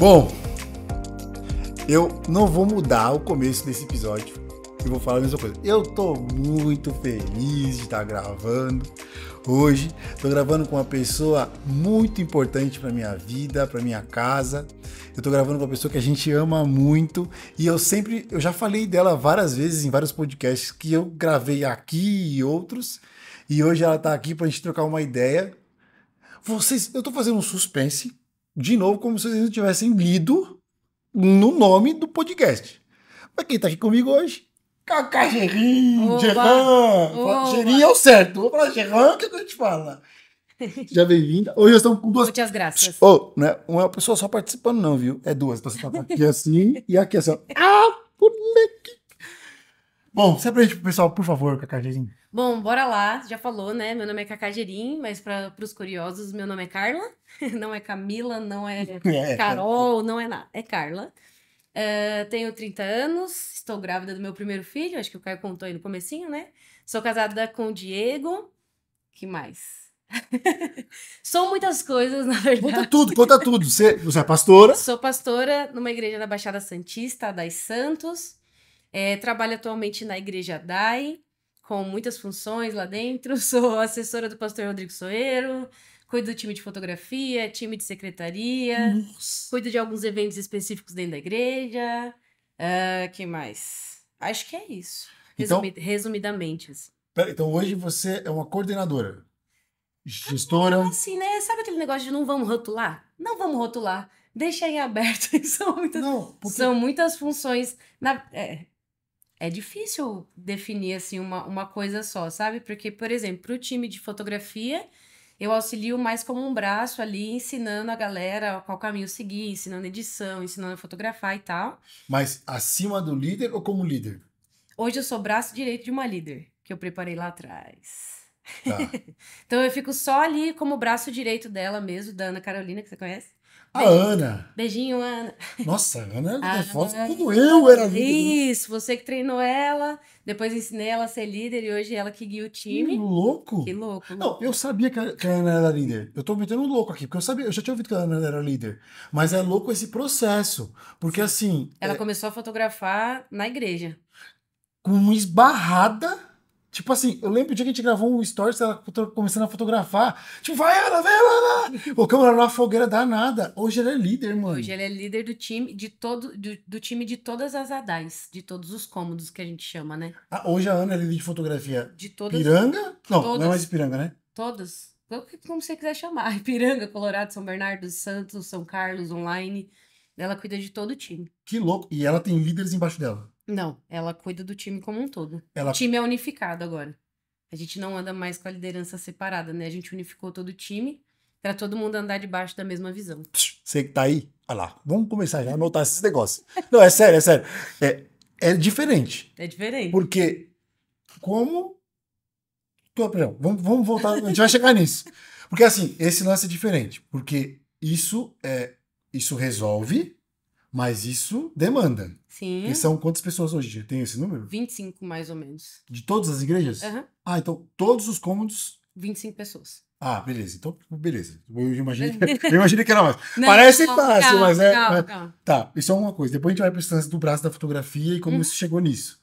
Bom, eu não vou mudar o começo desse episódio. Eu vou falar a mesma coisa. Eu tô muito feliz de estar gravando hoje. Tô gravando com uma pessoa muito importante pra minha vida, pra minha casa. Eu tô gravando com uma pessoa que a gente ama muito. E eu já falei dela várias vezes em vários podcasts que eu gravei aqui e outros. E hoje ela tá aqui pra gente trocar uma ideia. Eu tô fazendo um suspense, de novo, como se vocês não tivessem lido no nome do podcast. Mas quem tá aqui comigo hoje? Cacá Gerrin! Gerrin é o certo. Vou falar Gerrin, o que a gente fala? Seja bem-vinda. Hoje nós estamos com duas... Muitas graças. Oh, não é uma pessoa só participando não, viu? É duas. Então você tá aqui assim e aqui assim. Moleque! Bom, se apresente pro pessoal, por favor, Cacá Gerrin. Bom, bora lá. Já falou, né? Meu nome é Cacá Gerim, mas para os curiosos, meu nome é Carla. Não é Camila, não é Carol, não é nada. É Carla. Tenho 30 anos, estou grávida do meu primeiro filho, acho que o Caio contou aí no comecinho, né? Sou casada com o Diego. Que mais? São muitas coisas, na verdade. Conta tudo. Você é pastora? Sou pastora numa igreja da Baixada Santista, das Santos. Trabalho atualmente na Igreja DAI, com muitas funções lá dentro. Sou assessora do pastor Rodrigo Soeiro, cuido do time de fotografia, time de secretaria, cuido de alguns eventos específicos dentro da igreja. Que mais? Acho que é isso. Resumidamente. Assim. Então hoje você é uma coordenadora, gestora. Assim, né? Sabe aquele negócio de não vamos rotular? Não vamos rotular. Deixa em aberto. São muitas funções. É difícil definir, assim, uma coisa só, sabe? Porque, por exemplo, para o time de fotografia, eu auxilio mais como um braço ali, ensinando a galera qual caminho seguir, ensinando edição, ensinando a fotografar e tal. Mas acima do líder ou como líder? Hoje eu sou braço direito de uma líder, que eu preparei lá atrás. Tá. Então eu fico só ali como braço direito dela mesmo, da Ana Carolina, que você conhece. A Ana. Beijinho, Ana. Nossa, a Ana é foto quando eu era líder. Isso, você que treinou ela, depois ensinei ela a ser líder e hoje ela que guia o time. Que louco. Que louco. Não, eu sabia que a Ana era líder. Eu tô metendo um louco aqui, porque eu já tinha ouvido que a Ana era líder. Mas é louco esse processo, porque assim... Ela começou a fotografar na igreja. Com uma esbarrada... Tipo assim, eu lembro o dia que a gente gravou um stories, ela começando a fotografar. Tipo, vai, Ana, vai, Ana! Colocamos ela numa fogueira danada. Hoje ela é líder, mano. Hoje ela é líder do time do time de todas as ADAIs, de todos os cômodos que a gente chama, né? Hoje a Ana é líder de fotografia. De todas. Piranga? Não, todas, não é mais Piranga, né? Todas. Como você quiser chamar. Piranga, Colorado, São Bernardo, Santos, São Carlos, online. Ela cuida de todo o time. Que louco. E ela tem líderes embaixo dela. Não, ela cuida do time como um todo. O time é unificado agora. A gente não anda mais com a liderança separada, né? A gente unificou todo o time pra todo mundo andar debaixo da mesma visão. Você que tá aí, olha lá. Vamos começar já a anotar esses negócios. Não, é sério, é sério. É diferente. É diferente. Porque como... Vamos voltar, a gente vai chegar nisso. Porque assim, esse lance é diferente. Porque isso resolve, mas isso demanda. Sim. E são quantas pessoas hoje? Tem esse número? 25, mais ou menos. De todas as igrejas? Uhum. Então todos os cômodos... 25 pessoas. Beleza. Então, beleza. Eu imaginei que era mais. Não, Parece fácil, mas é... Calma. Tá, isso é uma coisa. Depois a gente vai para esse lance do braço da fotografia e como isso chegou nisso.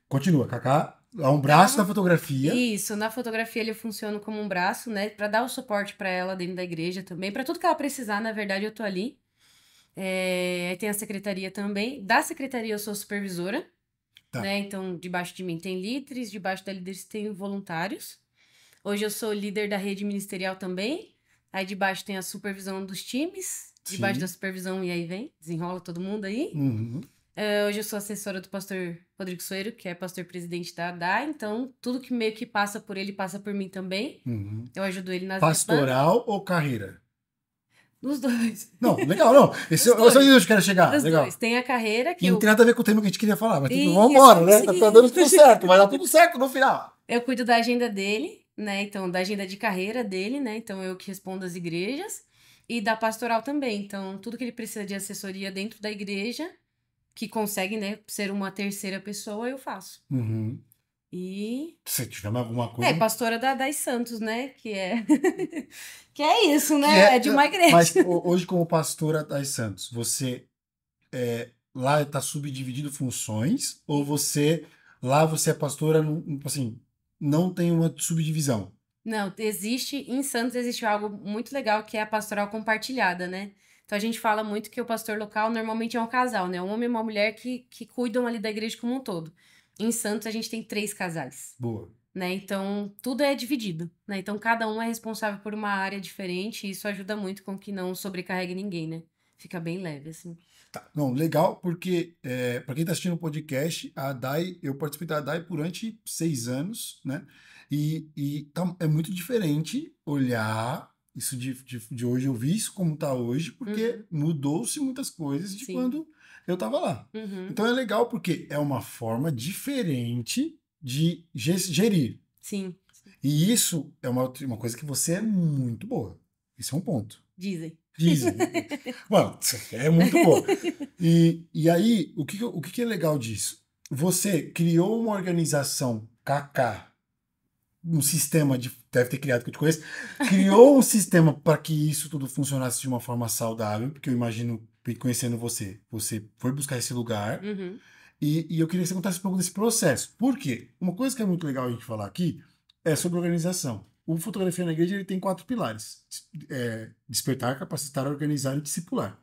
Continua, Cacá. Há um braço da fotografia. Isso, na fotografia ele funciona como um braço, né? Para dar o suporte para ela dentro da igreja também. Para tudo que ela precisar, na verdade, eu tô ali. Tem a secretaria também. Da secretaria eu sou supervisora. Tá. Né? Então, debaixo de mim tem líderes, debaixo da líderes tem voluntários. Hoje eu sou líder da rede ministerial também. Aí debaixo tem a supervisão dos times. Debaixo da supervisão, e aí desenrola todo mundo aí. Uhum. Hoje eu sou assessora do pastor Rodrigo Soeiro, que é pastor presidente da ADA. Então, tudo que meio que passa por ele, passa por mim também. Uhum. Eu ajudo ele nas Pastoral ou carreira? Os dois. Não, legal, não. Esse é o que eu quero chegar. Os legal. dois. Tem a carreira que não tem nada a ver com o tema que a gente queria falar, mas Isso, vamos embora, né? Tá dando tudo certo, vai dar tudo certo no final. Eu cuido da agenda dele, né? Então, da agenda de carreira dele, né? Então, eu que respondo às igrejas. E da pastoral também. Então, tudo que ele precisa de assessoria dentro da igreja, que consegue, né, ser uma terceira pessoa, eu faço. Uhum. E Se tiver mais alguma coisa. pastora da Das Santos, né? Que é que é isso, né? Que é, É de uma mas igreja. hoje, como pastora das Santos, você lá está subdividido funções, ou você é pastora, assim, não tem uma subdivisão? Não, em Santos existe algo muito legal que é a pastoral compartilhada, né? Então a gente fala muito que o pastor local normalmente é um casal, né? Um homem e uma mulher que cuidam ali da igreja como um todo. Em Santos a gente tem 3 casais, Boa. né? Então tudo é dividido, né? Então cada um é responsável por uma área diferente e isso ajuda muito com que não sobrecarregue ninguém, né? Fica bem leve, assim. Tá. Não, legal, porque para quem está assistindo o podcast, a DAI, eu participei da DAI durante 6 anos, né? É muito diferente olhar isso de hoje, eu vi isso como está hoje, porque Uhum, mudou-se muitas coisas de sim. quando eu estava lá. Uhum, Então é legal porque é uma forma diferente de gerir. sim. E isso é uma coisa que você é muito boa. Isso é um ponto. Dizem. Dizem. Mano, é muito boa. E aí, o que é legal disso? Você criou uma organização KK, um sistema deve ter criado que eu te conheço, criou um sistema para que isso tudo funcionasse de uma forma saudável, porque eu imagino, conhecendo você foi buscar esse lugar, Uhum, e eu queria que você contasse um pouco desse processo. Por quê? Uma coisa que é muito legal a gente falar aqui é sobre organização. O Fotografia na Igreja ele tem 4 pilares: despertar, capacitar, organizar e discipular.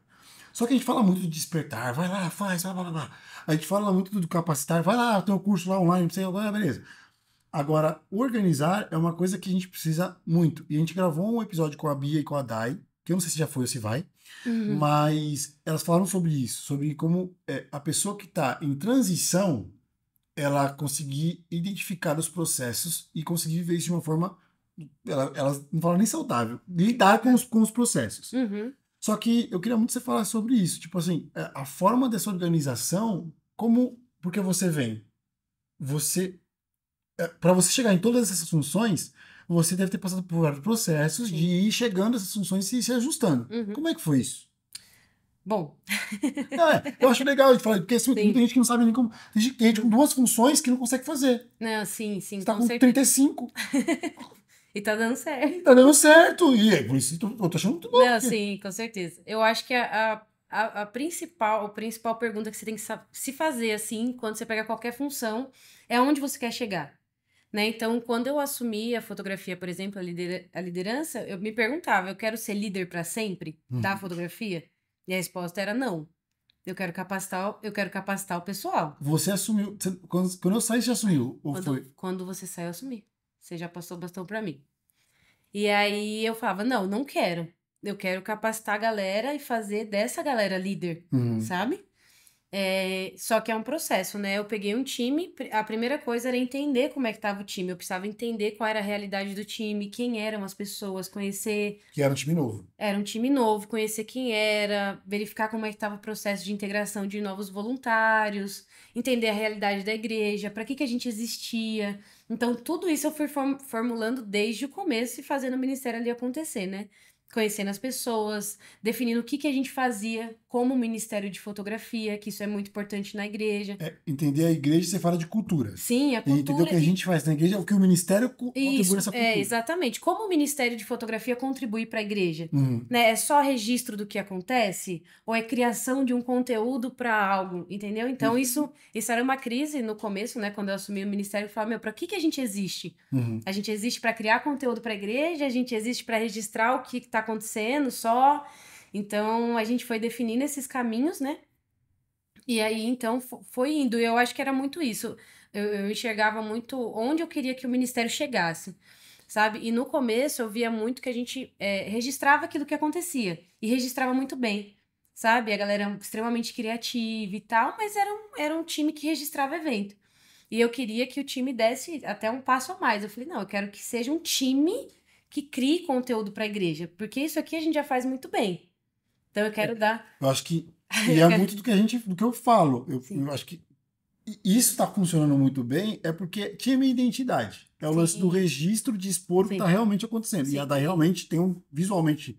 Só que a gente fala muito de despertar, vai lá, faz, blá, blá, blá. A gente fala muito do capacitar, vai lá, tem um curso lá online, não sei, beleza. Agora, organizar é uma coisa que a gente precisa muito. E a gente gravou um episódio com a Bia e com a Dai, que eu não sei se já foi ou se vai, uhum, mas elas falaram sobre isso, sobre como a pessoa que está em transição, ela conseguir identificar os processos e conseguir viver isso de uma forma, elas não falam nem saudável, lidar com os processos. uhum. Só que eu queria muito que você falasse sobre isso, tipo assim, a forma dessa organização, porque você vem, você, para você chegar em todas essas funções, você deve ter passado por vários processos de Sim. ir chegando a essas funções e se ajustando. Uhum. Como é que foi isso? Bom, Eu acho legal de falar, porque assim, tem muita sim. gente que não sabe nem como. Tem gente com 2 funções que não consegue fazer. Não, sim, Você tá com com certeza. 35 E tá dando certo. e tá dando certo. E é por isso que eu tô achando muito louco. Não, sim, com certeza. Eu acho que a principal pergunta que você tem que se fazer, assim, quando você pega qualquer função, é onde você quer chegar, né? Então, quando eu assumi a fotografia, por exemplo, a liderança, eu me perguntava, eu quero ser líder para sempre da Uhum. fotografia? E a resposta era não. Eu quero capacitar o pessoal. Você assumiu. Quando eu saí, você assumiu? Ou Quando, foi? quando você sai, eu assumi. Você já passou o bastão para mim. E aí eu falava, não, não quero. Eu quero capacitar a galera e fazer dessa galera líder, Uhum. sabe? Só que é um processo, né? Eu peguei um time, a primeira coisa era entender como é que tava o time. Eu precisava entender qual era a realidade do time, quem eram as pessoas, conhecer. Que era um time novo. Era um time novo, conhecer quem era, verificar como é que estava o processo de integração de novos voluntários, entender a realidade da igreja, para que a gente existia. Então, tudo isso eu fui formulando desde o começo e fazendo o ministério ali acontecer, né? Conhecendo as pessoas, definindo o que a gente fazia como ministério de fotografia, que isso é muito importante na igreja. Entender a igreja, você fala de cultura. Sim, a E entender o cultura que a gente faz na igreja, o que o ministério contribui Isso, nessa cultura. exatamente. Como o Ministério de Fotografia contribui para a igreja? Uhum. Né? É só registro do que acontece? Ou é criação de um conteúdo para algo? Entendeu? Então, isso era uma crise no começo, né? Quando eu assumi o ministério, eu falava, meu, para que a gente existe? Uhum. A gente existe para criar conteúdo para a igreja? A gente existe para registrar o que está acontecendo só? Então, a gente foi definindo esses caminhos, né? E aí, então, foi indo. E eu acho que era muito isso. Eu enxergava muito onde eu queria que o ministério chegasse, sabe? E no começo eu via muito que a gente registrava aquilo que acontecia. E registrava muito bem, sabe? A galera era extremamente criativa e tal, mas era um time que registrava evento. E eu queria que o time desse até um passo a mais. Eu falei, não, eu quero que seja um time que crie conteúdo para a igreja, porque isso aqui a gente já faz muito bem. Então eu quero dar. Eu acho que. E Eu é quero... muito do que eu falo. Eu Sim, acho que isso está funcionando muito bem, é porque tinha minha identidade. É o lance do sim, registro de expor o que está sim, realmente acontecendo. E a sim. da realmente tem visualmente.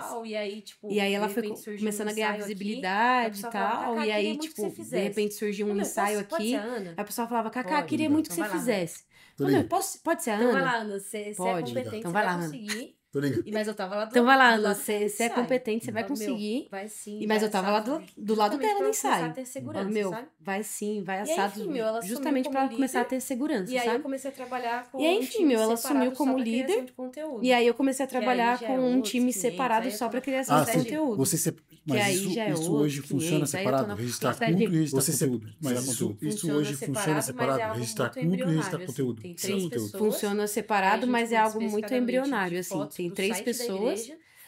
tal, e aí, tipo, E aí ela de foi repente surgiu começando um a ganhar ensaio aqui, a visibilidade e pessoa falava, tal. "Cacá, E aí, queria muito que tipo, você de fizesse." repente surgiu um Ô, meu, ensaio pode ser aqui. a Ana? Aí a pessoa falava, Cacá, Pode. queria muito que Então você vai lá, Ana. fizesse. Tô Ô, meu, ligado. pode ser a Então vai Ana? lá, Ana, você é Pode. competente, Então você vai lá, vai Ana. conseguir. Tô ligado. Mas eu tava lá do Então vai lá, do Ana, lado você dela no é ensaio. competente, você vai Falava, meu, conseguir. vai sim, Mas vai eu tava lá assado, do lado justamente dela pra no ela começar a ensaio. ter segurança, Falava, meu, sabe? vai sim, vai E aí, assado. enfim, meu, ela assumiu Justamente como pra ela começar a líder. ter segurança, E aí eu sabe? comecei a trabalhar com E aí, um enfim, time meu, ela separado assumiu como só pra criação líder. de conteúdo. E aí eu comecei a Que aí trabalhar já com é um outros time 500, separado aí eu só tô pra na criação de estratégia. conteúdo. Você Que aí isso, já é isso outros hoje funciona 500, aí eu tô separado? na Registrar estratégia. culto e registrar Você conteúdo. mas Mas isso- isso hoje funciona separado? mas é algo Registrar muito culto e registrar embrionário, assim. conteúdo. Tem Registrar três conteúdo. pessoas. Funciona Aí a separado, gente mas é cuida algo muito especificadamente embrionário, de assim. fotos Tem pro 3 site da pessoas. igreja,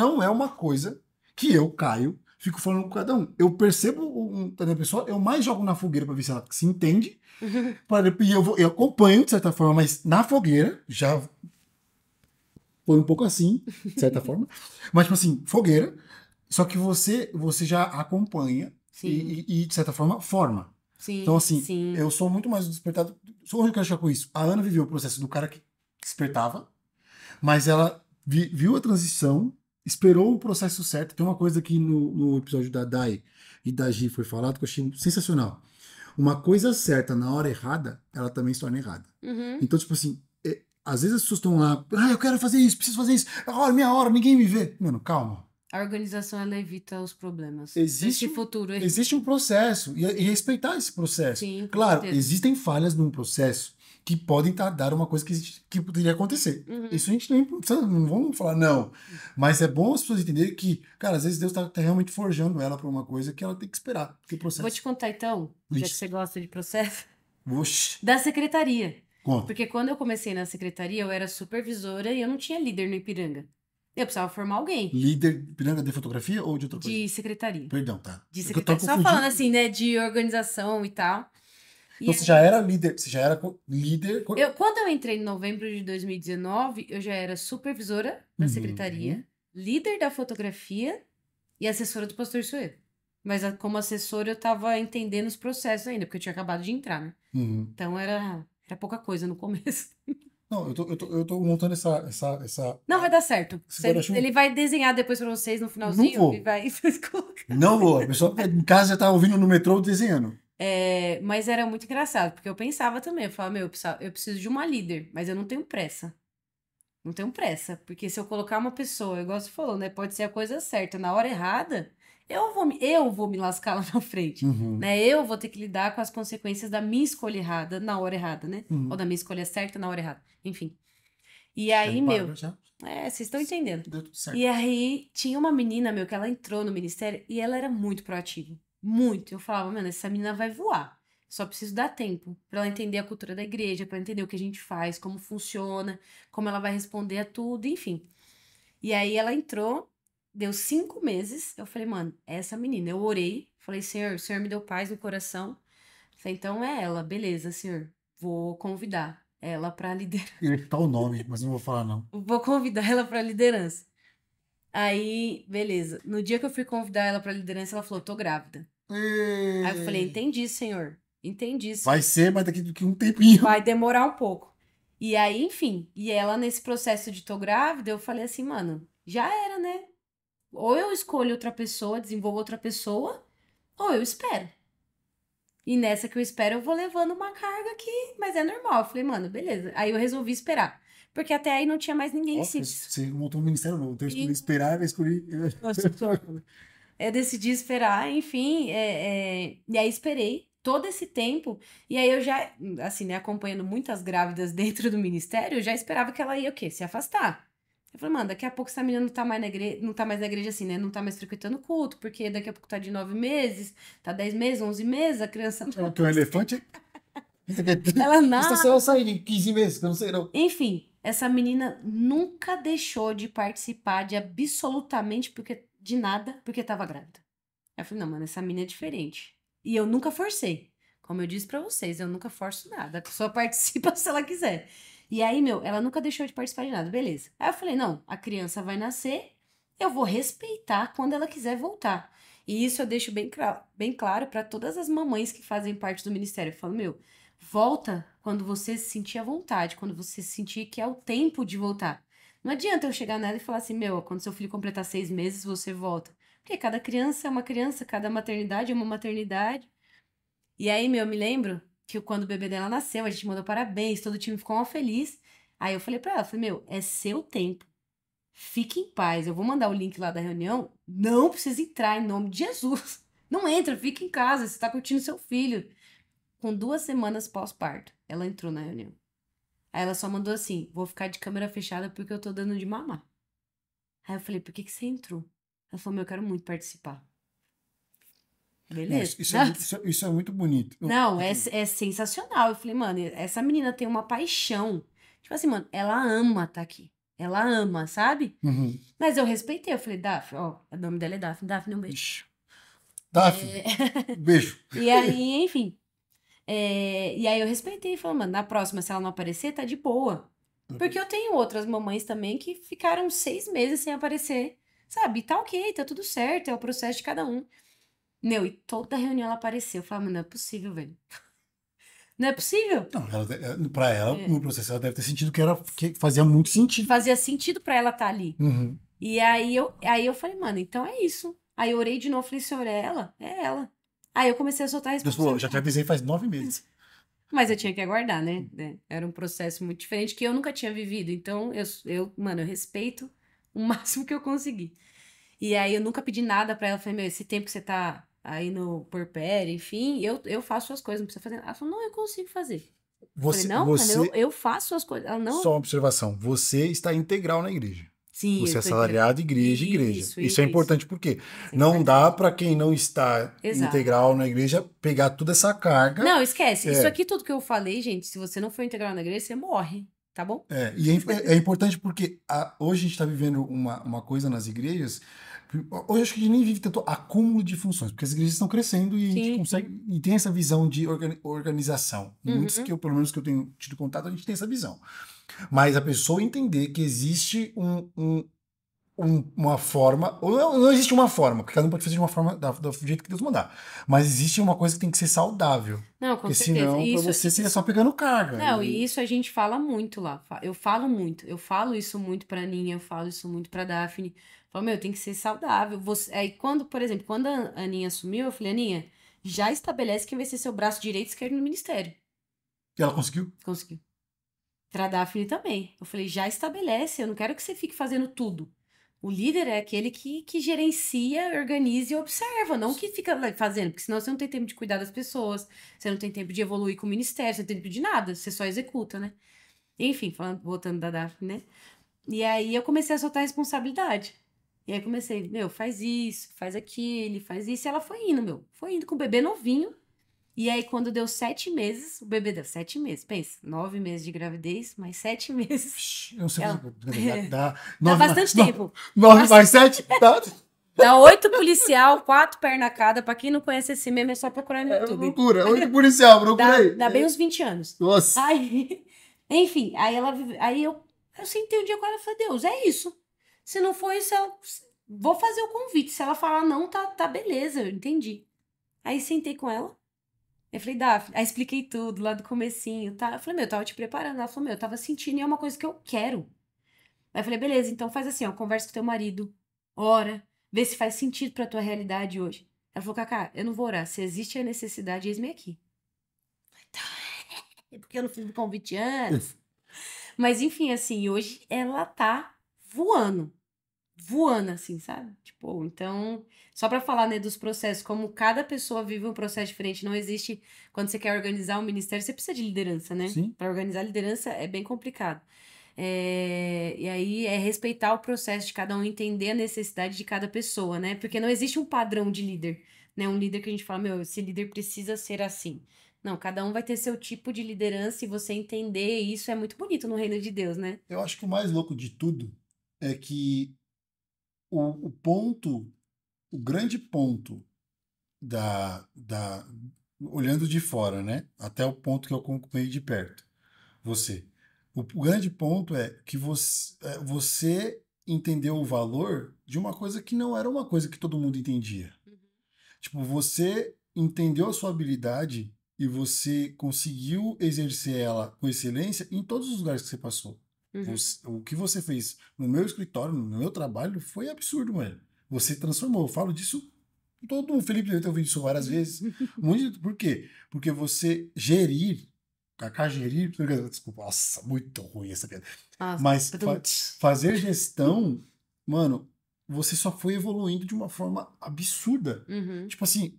não é uma coisa que eu, Caio, fico falando com cada um. Eu percebo a pessoa, eu mais jogo na fogueira pra ver se ela se entende. E eu acompanho, de certa forma, mas na fogueira, já foi um pouco assim, de certa forma. Mas, tipo assim, fogueira, só que você já acompanha Sim, e, de certa forma, forma. sim, Então, assim, sim. eu sou muito mais despertado. Onde eu quero chegar com isso? A Ana viveu o processo do cara que despertava, mas ela viu a transição, esperou o processo certo. Tem uma coisa que no episódio da Dai e da Gi foi falado que eu achei sensacional. Uma coisa certa na hora errada, ela também se torna errada. Uhum. Então, tipo assim, às vezes as pessoas estão lá, eu quero fazer isso, preciso fazer isso, agora é minha hora, ninguém me vê. Mano, calma. A organização, ela evita os problemas. Existe Esse futuro. Existe um processo e respeitar esse processo. Sim, com Claro, certeza. existem falhas num processo que podem dar uma coisa que poderia acontecer. Uhum. Isso a gente não vamos falar não. Mas é bom as pessoas entenderem que, cara, às vezes Deus tá realmente forjando ela para uma coisa que ela tem que esperar. Porque o processo. Vou te contar então, já que Ixi. você gosta de processo, Oxi, da secretaria. conta. Porque quando eu comecei na secretaria, eu era supervisora e eu não tinha líder no Ipiranga. Eu precisava formar alguém Líder Piranga de fotografia ou de outra coisa? de secretaria. Perdão, tá. De É que eu tô secretaria. Só confundindo. falando assim, né, de organização e tal. E Então você já era líder, você já era líder. quando eu entrei em novembro de 2019, eu já era supervisora da Uhum. secretaria, líder da fotografia e assessora do pastor Sueiro. Mas como assessora eu tava entendendo os processos ainda, porque eu tinha acabado de entrar, né? Uhum. Então era pouca coisa no começo. Não, eu tô montando essa. Não, vai dar certo. Esse guarda-chuva- Ele vai desenhar depois pra vocês no finalzinho Não vou. e vai colocar. Não vou. A pessoa em casa já tá ouvindo no metrô desenhando. Mas era muito engraçado, porque eu pensava também, eu falava, eu preciso de uma líder, mas eu não tenho pressa. Não tenho pressa, porque se eu colocar uma pessoa, igual você falou, né, pode ser a coisa certa, na hora errada, eu vou me lascar lá na frente, Uhum. né? Eu vou ter que lidar com as consequências da minha escolha errada na hora errada, né? Uhum. Ou da minha escolha certa na hora errada. Enfim. E aí, meu, Já vocês estão entendendo. deu tudo certo. E aí, tinha uma menina, meu, que ela entrou no ministério e ela era muito proativa. Muito. Eu falava, mano, essa menina vai voar. Só preciso dar tempo pra ela entender a cultura da igreja, pra ela entender o que a gente faz, como funciona, como ela vai responder a tudo, enfim. E aí ela entrou, deu 5 meses. Eu falei, mano, é essa menina. Eu orei, falei, Senhor, o Senhor me deu paz no coração. Falei, então é ela, beleza, Senhor. Vou convidar ela pra liderança. Eu ia citar o nome, mas não vou falar não. Vou convidar ela pra liderança. Aí, beleza. No dia que eu fui convidar ela pra liderança, ela falou, tô grávida. Aí eu falei, entendi, Senhor. Entendi, Senhor. Vai ser, mas daqui a um tempinho. Vai demorar um pouco. E aí, enfim. E ela, nesse processo de tô grávida, eu falei assim, mano, já era, né? Ou eu escolho outra pessoa, desenvolvo outra pessoa, ou eu espero. E nessa que eu espero, eu vou levando uma carga aqui, mas é normal. Eu falei, mano, beleza. Aí eu resolvi esperar. Porque até aí não tinha mais ninguém Nossa, que você montou um ministério novo. Então eu escolhi E- esperar, eu escolhi. Eu decidi esperar, enfim, e aí esperei todo esse tempo, e aí eu já, assim, né, acompanhando muitas grávidas dentro do ministério, eu já esperava que ela ia o quê? Se afastar. Eu falei, mano, daqui a pouco essa menina não tá mais na igreja, não tá mais na igreja assim, né, não tá mais frequentando culto, porque daqui a pouco tá de 9 meses, tá 10 meses, 11 meses, a criança não... Que é um elefante. Ela Isso nada. só eu sair de 15 meses, que eu não sei não. Enfim, essa menina nunca deixou de participar de absolutamente de nada porque tava grávida. Aí eu falei, não, mano, essa menina é diferente. E eu nunca forcei. Como eu disse pra vocês, eu nunca forço nada. A pessoa participa se ela quiser. E aí, meu, ela nunca deixou de participar de nada, beleza. Aí eu falei, não, a criança vai nascer, eu vou respeitar quando ela quiser voltar. E isso eu deixo bem claro pra todas as mamães que fazem parte do ministério. Eu falo, meu, volta quando você se sentir à vontade, quando você sentir que é o tempo de voltar. Não adianta eu chegar nela e falar assim, meu, quando seu filho completar 6 meses, você volta. Porque cada criança é uma criança, cada maternidade é uma maternidade. E aí, meu, eu me lembro que quando o bebê dela nasceu, a gente mandou parabéns, todo o time ficou mal feliz. Aí eu falei pra ela, falei, meu, é seu tempo. Fique em paz. Eu vou mandar o link lá da reunião. Não precisa entrar em nome de Jesus. Não entra, fica em casa, você tá curtindo seu filho. Com 2 semanas pós-parto, ela entrou na reunião. Aí ela só mandou assim, vou ficar de câmera fechada porque eu tô dando de mamar. Aí eu falei, por que você entrou? Ela falou, meu, eu quero muito participar. Beleza. Isso é muito bonito. Não, é sensacional. Eu falei, mano, essa menina tem uma paixão. Tipo assim, mano, ela ama tá aqui. Ela ama, sabe? Uhum. Mas eu respeitei. Eu falei, Daphne, ó, o nome dela é Daphne. Daphne, um beijo. Ixi. Daphne, beijo. E aí, enfim. E aí eu respeitei e falei, mano, na próxima, se ela não aparecer, tá de boa. Porque eu tenho outras mamães também que ficaram 6 meses sem aparecer, sabe? E tá ok, tá tudo certo, é o processo de cada um. Meu, e toda reunião ela apareceu. Eu falei, mas não é possível, velho. Não é possível. Não, pra ela, no processo, ela deve ter sentido que fazia muito sentido. Fazia sentido pra ela estar ali. Uhum. E aí eu falei, mano, então é isso. Aí eu orei de novo, falei, senhor, é ela? É ela. Aí eu comecei a soltar a Deus falou, responsabilidade. já te avisei faz 9 meses. Mas eu tinha que aguardar, né? Era um processo muito diferente que eu nunca tinha vivido. Então, mano, eu respeito o máximo que eu consegui. E aí eu nunca pedi nada pra ela. Falei, meu, esse tempo que você tá aí no porpério, enfim, eu faço as coisas, não precisa fazer nada. Ela falou, não, eu consigo fazer. Você, Falei, não, cara, você eu faço as coisas. Ela, não. só uma observação, você está integral na igreja. Sim, Você eu é tô salariado igreja, Isso, Isso é importante porque é não importante. dá para quem não está Exato. integral na igreja pegar toda essa carga. Não, esquece. É. Isso aqui tudo que eu falei, gente, se você não for integral na igreja, você morre, tá bom? E é importante porque hoje a gente está vivendo uma coisa nas igrejas. Hoje acho que a gente nem vive tanto acúmulo de funções, porque as igrejas estão crescendo e a gente Sim. consegue. E tem essa visão de organização. Muitos Uhum. pelo menos que eu tenho tido contato, a gente tem essa visão. Mas a pessoa entender que existe uma forma, ou não existe uma forma, porque cada um pode fazer de uma forma do jeito que Deus mandar. Mas existe uma coisa que tem que ser saudável. Não, com Porque certeza. senão, pra você seria só pegando carga. Não, e isso a gente fala muito lá. Eu falo muito. Eu falo isso muito pra Aninha, eu falo isso muito pra Daphne. Falo, meu, tem que ser saudável. Aí quando, por exemplo, quando a Aninha assumiu, eu falei, Aninha, já estabelece quem vai ser seu braço direito e esquerdo no ministério. E ela conseguiu? Conseguiu. Pra Daphne também. Eu falei, já estabelece, eu não quero que você fique fazendo tudo. O líder é aquele que gerencia, organiza e observa, não que fica lá fazendo, porque senão você não tem tempo de cuidar das pessoas, você não tem tempo de evoluir com o ministério, você não tem tempo de nada, você só executa, né? Enfim, voltando da Daphne, né? E aí eu comecei a soltar a responsabilidade. E aí comecei, meu, faz isso, faz aquilo, faz isso. E ela foi indo, meu. Foi indo com o bebê novinho. E aí, quando deu 7 meses, o bebê deu 7 meses. Pensa, 9 meses de gravidez, mais 7 meses. Eu não sei. Ela- Dá Dá bastante tempo. 9 mais 7? Dá. Dá 8 policial, 4 perna cada. Pra quem não conhece esse meme, é só procurar no YouTube. Procura. Olha que policial, procura aí. Dá bem uns 20 anos. Nossa. Aí, enfim, aí eu sentei um dia com ela e falei, Deus, é isso. Se não for isso, vou fazer o convite. Se ela falar não, tá beleza, eu entendi. Aí sentei com ela. Eu falei, Daphne, aí expliquei tudo lá do comecinho, tá? Eu falei, meu, eu tava te preparando. Ela falou, meu, eu tava sentindo e é uma coisa que eu quero. Aí eu falei, beleza, então faz assim, ó, conversa com teu marido, ora, vê se faz sentido pra tua realidade hoje. Ela falou, Cacá, eu não vou orar, se existe a necessidade, eis-me aqui. É porque eu não fiz o convite antes. Mas enfim, assim, hoje ela tá voando. Voando, assim, sabe? Tipo, então, só pra falar, né, dos processos, como cada pessoa vive um processo diferente, não existe, quando você quer organizar um ministério, você precisa de liderança, né? Sim. Pra organizar a liderança é bem complicado. E aí é respeitar o processo de cada um, entender a necessidade de cada pessoa, né? Porque não existe um padrão de líder, né? Um líder que a gente fala, meu, esse líder precisa ser assim. Não, cada um vai ter seu tipo de liderança e você entender isso é muito bonito no reino de Deus, né? Eu acho que o mais louco de tudo é que o grande ponto olhando de fora, né? Até o ponto que eu acompanhei de perto, você. O grande ponto é que você entendeu o valor de uma coisa que não era uma coisa que todo mundo entendia. Tipo, você entendeu a sua habilidade e você conseguiu exercer ela com excelência em todos os lugares que você passou. O que você fez no meu escritório, no meu trabalho, foi absurdo, mano. Você transformou. Eu falo disso, todo o Felipe deve ter ouvido isso várias vezes. Por quê? Porque você gerir, Cacá gerir, desculpa, nossa, muito ruim essa piada. Nossa, Mas fazer gestão, mano, você só foi evoluindo de uma forma absurda. Tipo assim,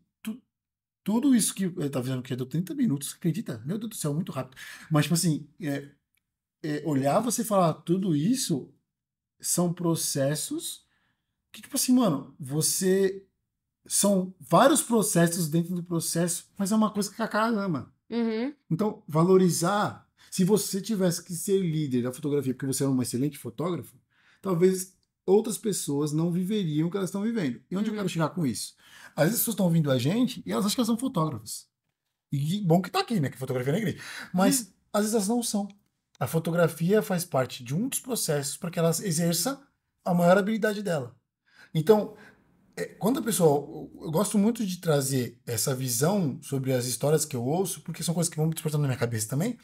tudo isso que eu tava dizendo que deu 30 minutos, você acredita? Meu Deus do céu, muito rápido. Mas, tipo assim, olhar você falar tudo isso são processos que, tipo assim, mano, são vários processos dentro do processo, mas é uma coisa que a Cacá ama. Então, valorizar. Se você tivesse que ser líder da fotografia porque você é uma excelente fotógrafo, talvez outras pessoas não viveriam o que elas estão vivendo. E onde eu quero chegar com isso? Às vezes as pessoas estão ouvindo a gente e elas acham que elas são fotógrafas. E bom que tá aqui, né? Que fotografia na igreja. Mas às vezes elas não são. A fotografia faz parte de um dos processos para que ela exerça a maior habilidade dela. Então, quando a pessoa. Eu gosto muito de trazer essa visão sobre as histórias que eu ouço, porque são coisas que vão me despertando na minha cabeça também.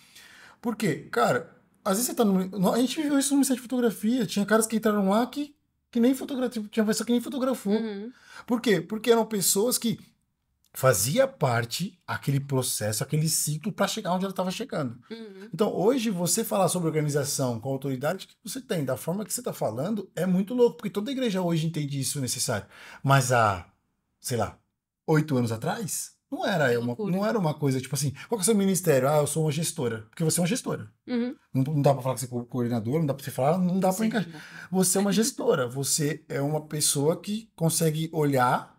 Porque, cara, às vezes você tá no. A gente viveu isso no Ministério de Fotografia. Tinha caras que entraram lá que nem fotografia. Tinha pessoa que nem fotografou. Uhum. Por quê? Porque eram pessoas que fazia parte aquele processo, aquele ciclo para chegar onde ela estava chegando. Uhum. Então, hoje, você falar sobre organização com a autoridade que você tem, da forma que você está falando, é muito louco, porque toda igreja hoje entende isso necessário. Mas há, sei lá, 8 anos atrás, Loucura. não era uma coisa tipo assim, qual que é o seu ministério? Ah, eu sou uma gestora. Porque você é uma gestora. Uhum. Não dá para falar que você é coordenador, não dá para você falar, não dá para Sim. encaixar. Você é uma gestora, você é uma pessoa que consegue olhar,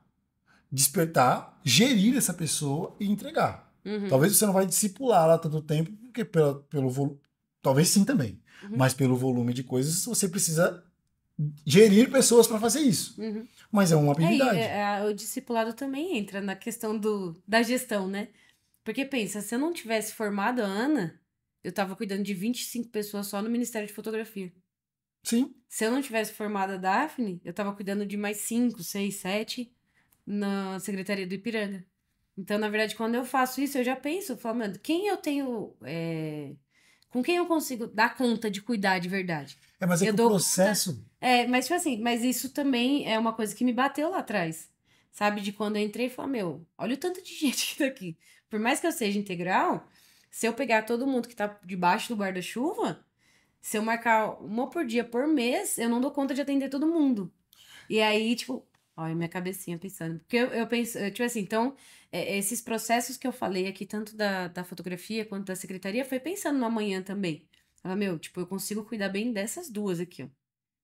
despertar, gerir essa pessoa e entregar. Uhum. Talvez você não vai discipular lá tanto tempo, porque pelo volume. Talvez sim também. Uhum. Mas pelo volume de coisas, você precisa gerir pessoas para fazer isso. Uhum. Mas é uma habilidade. O discipulado também entra na questão da gestão, né? Porque pensa, se eu não tivesse formado a Ana, eu tava cuidando de 25 pessoas só no Ministério de Fotografia. Sim. Se eu não tivesse formado a Daphne, eu tava cuidando de mais 5, 6, 7 na Secretaria do Ipiranga. Então, na verdade, quando eu faço isso, eu já penso, eu falo, mano, quem eu tenho. Com quem eu consigo dar conta de cuidar de verdade? Mas é Eu que o dou processo. Mas tipo assim, mas isso também é uma coisa que me bateu lá atrás. Sabe? De quando eu entrei e falei, meu, olha o tanto de gente que tá aqui. Por mais que eu seja integral, se eu pegar todo mundo que tá debaixo do guarda-chuva, se eu marcar uma por dia por mês, eu não dou conta de atender todo mundo. E aí, tipo, olha minha cabecinha pensando. Porque eu penso, tipo assim, então, esses processos que eu falei aqui, tanto da fotografia quanto da secretaria, foi pensando no amanhã também. Ela, meu, tipo, eu consigo cuidar bem dessas duas aqui, ó.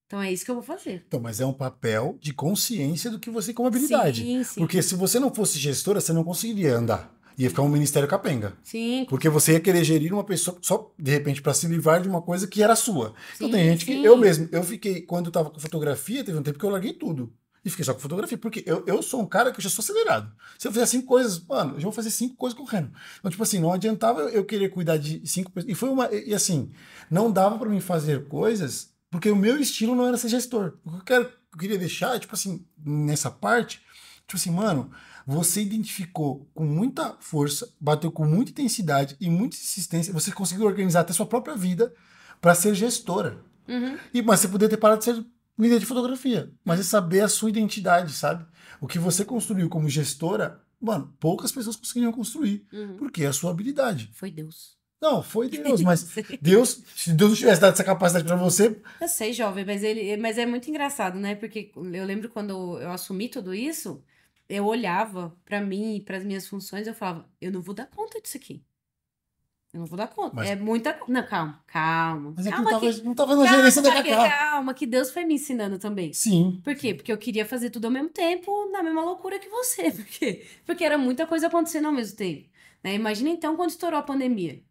Então é isso que eu vou fazer. Então, mas é um papel de consciência do que você como habilidade. Sim, sim. Porque se você não fosse gestora, você não conseguiria andar. Ia ficar um ministério capenga. Sim. Porque você ia querer gerir uma pessoa só, de repente, para se livrar de uma coisa que era sua. Então Sim, tem gente sim. que. Eu mesmo, eu fiquei, quando eu tava com fotografia, teve um tempo que eu larguei tudo. E fiquei só com fotografia. Porque eu sou um cara que eu já sou acelerado. Se eu fizer 5 coisas, mano, eu já vou fazer 5 coisas correndo. Então, tipo assim, não adiantava eu querer cuidar de 5 pessoas. E foi uma. E assim, não dava para mim fazer coisas. Porque o meu estilo não era ser gestor. O que eu queria deixar, tipo assim, nessa parte, tipo assim, mano, você identificou com muita força, bateu com muita intensidade e muita insistência, você conseguiu organizar até sua própria vida para ser gestora. Uhum. Mas você poderia ter parado de ser líder de fotografia, mas é saber a sua identidade, sabe? O que você construiu como gestora, mano, poucas pessoas conseguiriam construir, Uhum. porque é a sua habilidade. Foi Deus. Não, foi Deus, mas se Deus não tivesse dado essa capacidade para você. Eu sei, jovem, mas é muito engraçado, né? Porque eu lembro quando eu assumi tudo isso, eu olhava pra mim e pras minhas funções, eu falava, eu não vou dar conta disso aqui. Eu não vou dar conta. Mas- É muita. Não, calma. Mas é que Calma não tava na gerência da Cacá. calma, que Deus foi me ensinando também. Sim. Por quê? Porque eu queria fazer tudo ao mesmo tempo, na mesma loucura que você. Por quê? Porque era muita coisa acontecendo ao mesmo tempo. Né? Imagina então quando estourou a pandemia.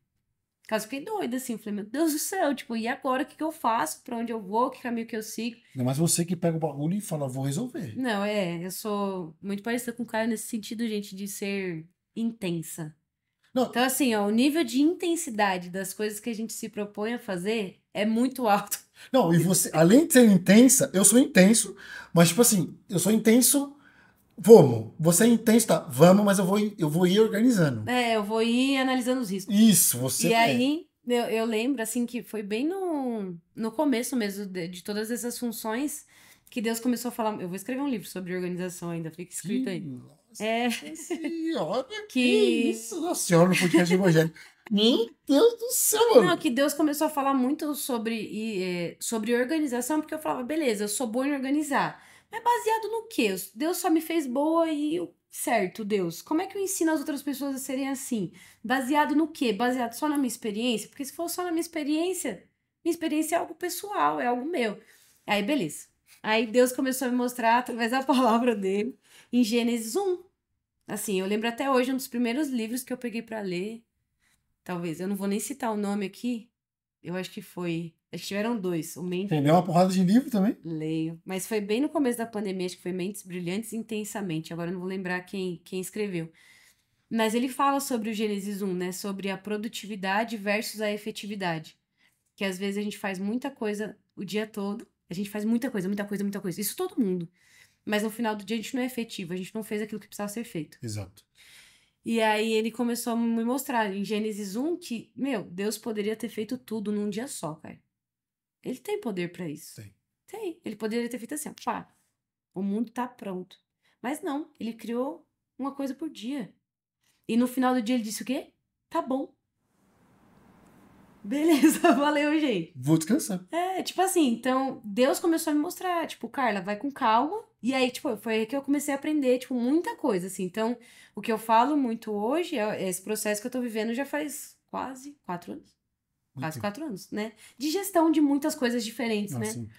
Caso eu fiquei doida, assim. Falei, meu Deus do céu, tipo, e agora o que eu faço? Pra onde eu vou? Que caminho que eu sigo? Ainda mais você que pega o bagulho e fala, vou resolver. Não, eu sou muito parecida com o Caio nesse sentido, gente, de ser intensa. Não. Então, assim, ó, o nível de intensidade das coisas que a gente se propõe a fazer é muito alto. Não, e você, além de ser intensa, eu sou intenso, mas tipo assim, eu sou intenso, vamos. Você é intenso, tá? Vamos, mas eu vou ir organizando. Eu vou ir analisando os riscos. Isso, você E aí, eu lembro, assim, que foi bem no começo mesmo de todas essas funções que Deus começou a falar. Eu vou escrever um livro sobre organização ainda, fica escrito aí. Nossa senhora, que Que- isso? Nossa senhora, no podcast evangélico. Meu Deus do céu, mano. Não, que Deus começou a falar muito sobre organização, porque eu falava, beleza, eu sou boa em organizar. Mas baseado no quê? Deus só me fez boa e certo, Deus. Como é que eu ensino as outras pessoas a serem assim? Baseado no quê? Baseado só na minha experiência? Porque se for só na minha experiência é algo pessoal, é algo meu. Aí, beleza. Aí Deus começou a me mostrar através da palavra dele em Gênesis 1. Assim, eu lembro até hoje, um dos primeiros livros que eu peguei pra ler. Talvez, eu não vou nem citar o nome aqui, Eu acho que foi. Acho que tiveram 2. O Mentes. Tem uma porrada de livro também. Leio. Mas foi bem no começo da pandemia, acho que foi Mentes Brilhantes Intensamente. Agora eu não vou lembrar quem escreveu. Mas ele fala sobre o Gênesis 1, né? Sobre a produtividade versus a efetividade. Que às vezes a gente faz muita coisa o dia todo. A gente faz muita coisa, muita coisa, muita coisa. Isso todo mundo. Mas no final do dia a gente não é efetivo. A gente não fez aquilo que precisava ser feito. Exato. E aí ele começou a me mostrar em Gênesis 1 que, meu, Deus poderia ter feito tudo num dia só, cara. Ele tem poder pra isso. Tem. Tem. Ele poderia ter feito assim, ó, pá, o mundo tá pronto. Mas não, ele criou uma coisa por dia. E no final do dia ele disse o quê? Tá bom. Beleza, valeu, gente. Vou descansar. Tipo assim, então Deus começou a me mostrar, tipo, Carla, vai com calma. E aí, tipo, foi aí que eu comecei a aprender, tipo, muita coisa, assim. Então, o que eu falo muito hoje é esse processo que eu tô vivendo já faz quase 4 anos. Quase 4 anos, né? De gestão de muitas coisas diferentes, né? Assim.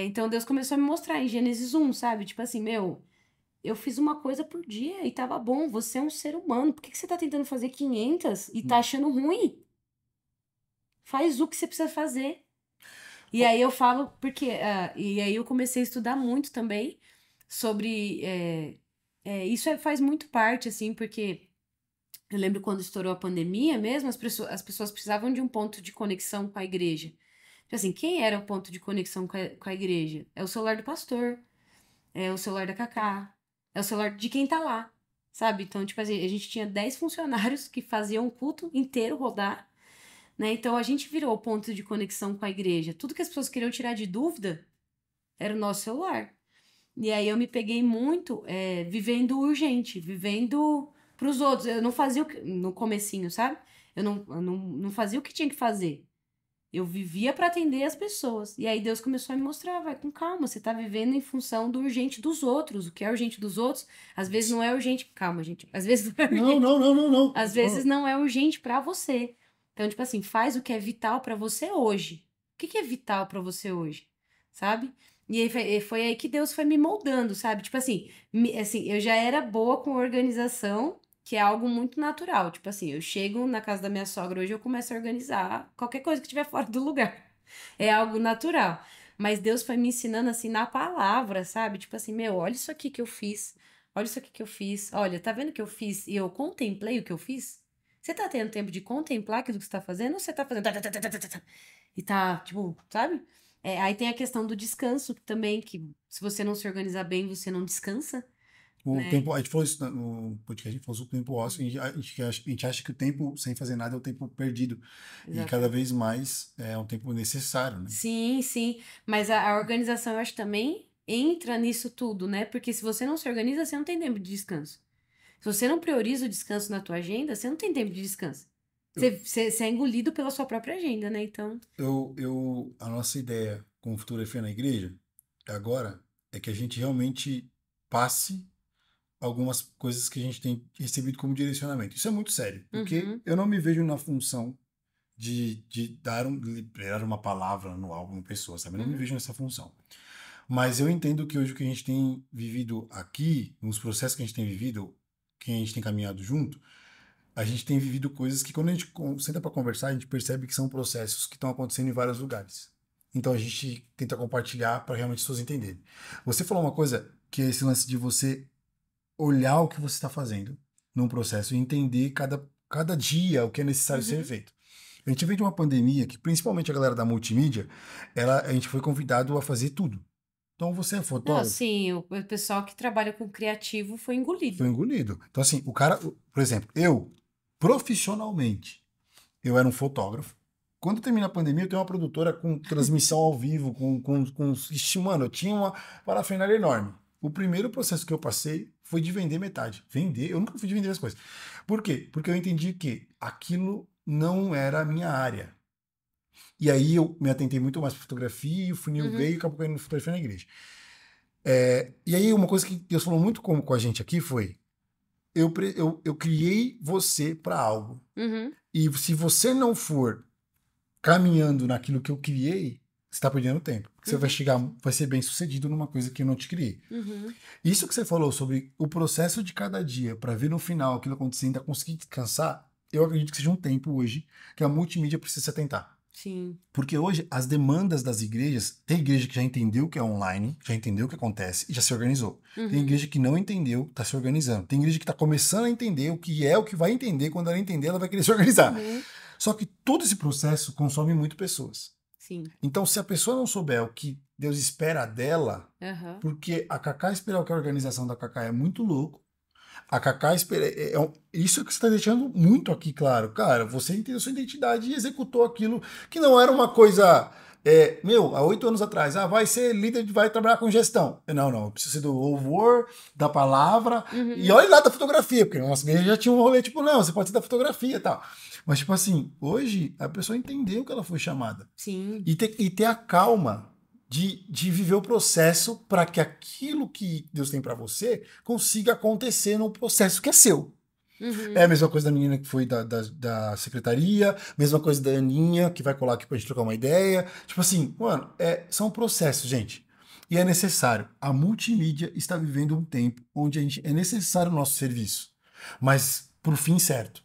Então Deus começou a me mostrar em Gênesis 1, sabe? Tipo assim, meu, eu fiz uma coisa por dia e tava bom. Você é um ser humano. Por que você tá tentando fazer 500 e tá achando ruim? Faz o que você precisa fazer. E aí eu falo, porque... e aí eu comecei a estudar muito também sobre... isso faz muito parte, assim, porque... Eu lembro quando estourou a pandemia mesmo, as pessoas precisavam de um ponto de conexão com a igreja. Tipo assim, quem era o ponto de conexão com a igreja? É o celular do pastor, é o celular da Cacá, é o celular de quem tá lá, sabe? Então, tipo assim, a gente tinha 10 funcionários que faziam o culto inteiro rodar, né? Então, a gente virou o ponto de conexão com a igreja. Tudo que as pessoas queriam tirar de dúvida era o nosso celular. E aí, eu me peguei muito vivendo urgente, vivendo pros outros. Eu não fazia no comecinho, sabe? Eu não fazia o que tinha que fazer. Eu vivia pra atender as pessoas. E aí Deus começou a me mostrar, vai com calma, você tá vivendo em função do urgente dos outros. O que é urgente dos outros, às vezes não é urgente. Calma, gente. Às vezes não é urgente. Não. Às vezes não é urgente pra você. Então, tipo assim, faz o que é vital pra você hoje. O que é vital pra você hoje? Sabe? E aí foi aí que Deus foi me moldando, sabe? Tipo assim, eu já era boa com organização, que é algo muito natural. Tipo assim, eu chego na casa da minha sogra hoje, eu começo a organizar qualquer coisa que estiver fora do lugar. É algo natural. Mas Deus foi me ensinando assim na palavra, sabe? Tipo assim, meu, olha isso aqui que eu fiz. Olha isso aqui que eu fiz. Olha, tá vendo o que eu fiz? E eu contemplei o que eu fiz? Você tá tendo tempo de contemplar aquilo que você tá fazendo? Ou você tá fazendo... E tá, tipo, sabe? Aí tem a questão do descanso também, que se você não se organizar bem, você não descansa. O né? tempo, a gente falou isso no podcast, a gente falou sobre o tempo ósseo, e a gente acha que o tempo sem fazer nada é o tempo perdido. E cada vez mais é um tempo necessário, né? Sim, sim. Mas a organização, eu acho, também entra nisso tudo, né? Porque se você não se organiza, você não tem tempo de descanso. Se você não prioriza o descanso na tua agenda, você não tem tempo de descanso. Você é engolido pela sua própria agenda, né? Então... A nossa ideia com o Futuro FE na igreja, agora, é que a gente realmente passe algumas coisas que a gente tem recebido como direcionamento. Isso é muito sério, porque eu não me vejo na função de dar uma palavra no alguma pessoa, sabe? Eu não me vejo nessa função. Mas eu entendo que hoje o que a gente tem vivido aqui, nos processos que a gente tem vivido, que a gente tem caminhado junto, a gente tem vivido coisas que quando a gente senta para conversar, a gente percebe que são processos que estão acontecendo em vários lugares. Então a gente tenta compartilhar para realmente as pessoas entenderem. Você falou uma coisa que é esse lance de você olhar o que você está fazendo num processo e entender cada dia o que é necessário ser feito. A gente veio de uma pandemia que, principalmente a galera da multimídia, a gente foi convidado a fazer tudo. Então você é fotógrafo? Não, sim, o pessoal que trabalha com criativo foi engolido. Foi engolido. Então assim, o cara, por exemplo, eu, profissionalmente, eu era um fotógrafo. Quando termina a pandemia, eu tenho uma produtora com transmissão ao vivo, mano, eu tinha uma parafernália enorme. O primeiro processo que eu passei foi de vender metade. Vender, eu nunca fui de vender as coisas. Por quê? Porque eu entendi que aquilo não era a minha área. E aí eu me atentei muito mais para fotografia, e o funil veio e acabou caindo fotografia na igreja. E aí uma coisa que Deus falou muito com a gente aqui foi, eu criei você para algo. E se você não for caminhando naquilo que eu criei, você tá perdendo tempo. Porque você vai ser bem sucedido numa coisa que eu não te criei. Isso que você falou sobre o processo de cada dia, para ver no final aquilo acontecendo, ainda conseguir descansar, eu acredito que seja um tempo hoje que a multimídia precisa se atentar. Sim. Porque hoje as demandas das igrejas, tem igreja que já entendeu o que é online, já entendeu o que acontece e já se organizou. Uhum. Tem igreja que não entendeu, está se organizando. Tem igreja que está começando a entender o que vai entender. Quando ela entender, ela vai querer se organizar. Uhum. Só que todo esse processo consome muito pessoas. Sim. Então, se a pessoa não souber o que Deus espera dela, Aham. porque a Cacá esperar o que a organização da Cacá é muito louco. A Cacá espera. Isso que você está deixando muito aqui claro. Cara, você entendeu sua identidade e executou aquilo que não era uma coisa. Há 8 anos atrás, vai ser líder, vai trabalhar com gestão. Não, eu preciso ser do louvor, da palavra, Uhum. e olha lá da fotografia, porque nossa igreja já tinha um rolê, tipo, não, você pode ser da fotografia e tal. Mas, tipo assim, hoje a pessoa entendeu que ela foi chamada. Sim. E ter a calma de viver o processo para que aquilo que Deus tem para você consiga acontecer num processo que é seu. Uhum. É a mesma coisa da menina que foi da secretaria, mesma coisa da Aninha, que vai colar aqui pra gente trocar uma ideia. Tipo assim, mano, são processos, gente. E é necessário. A multimídia está vivendo um tempo onde é necessário o nosso serviço, mas pro fim certo.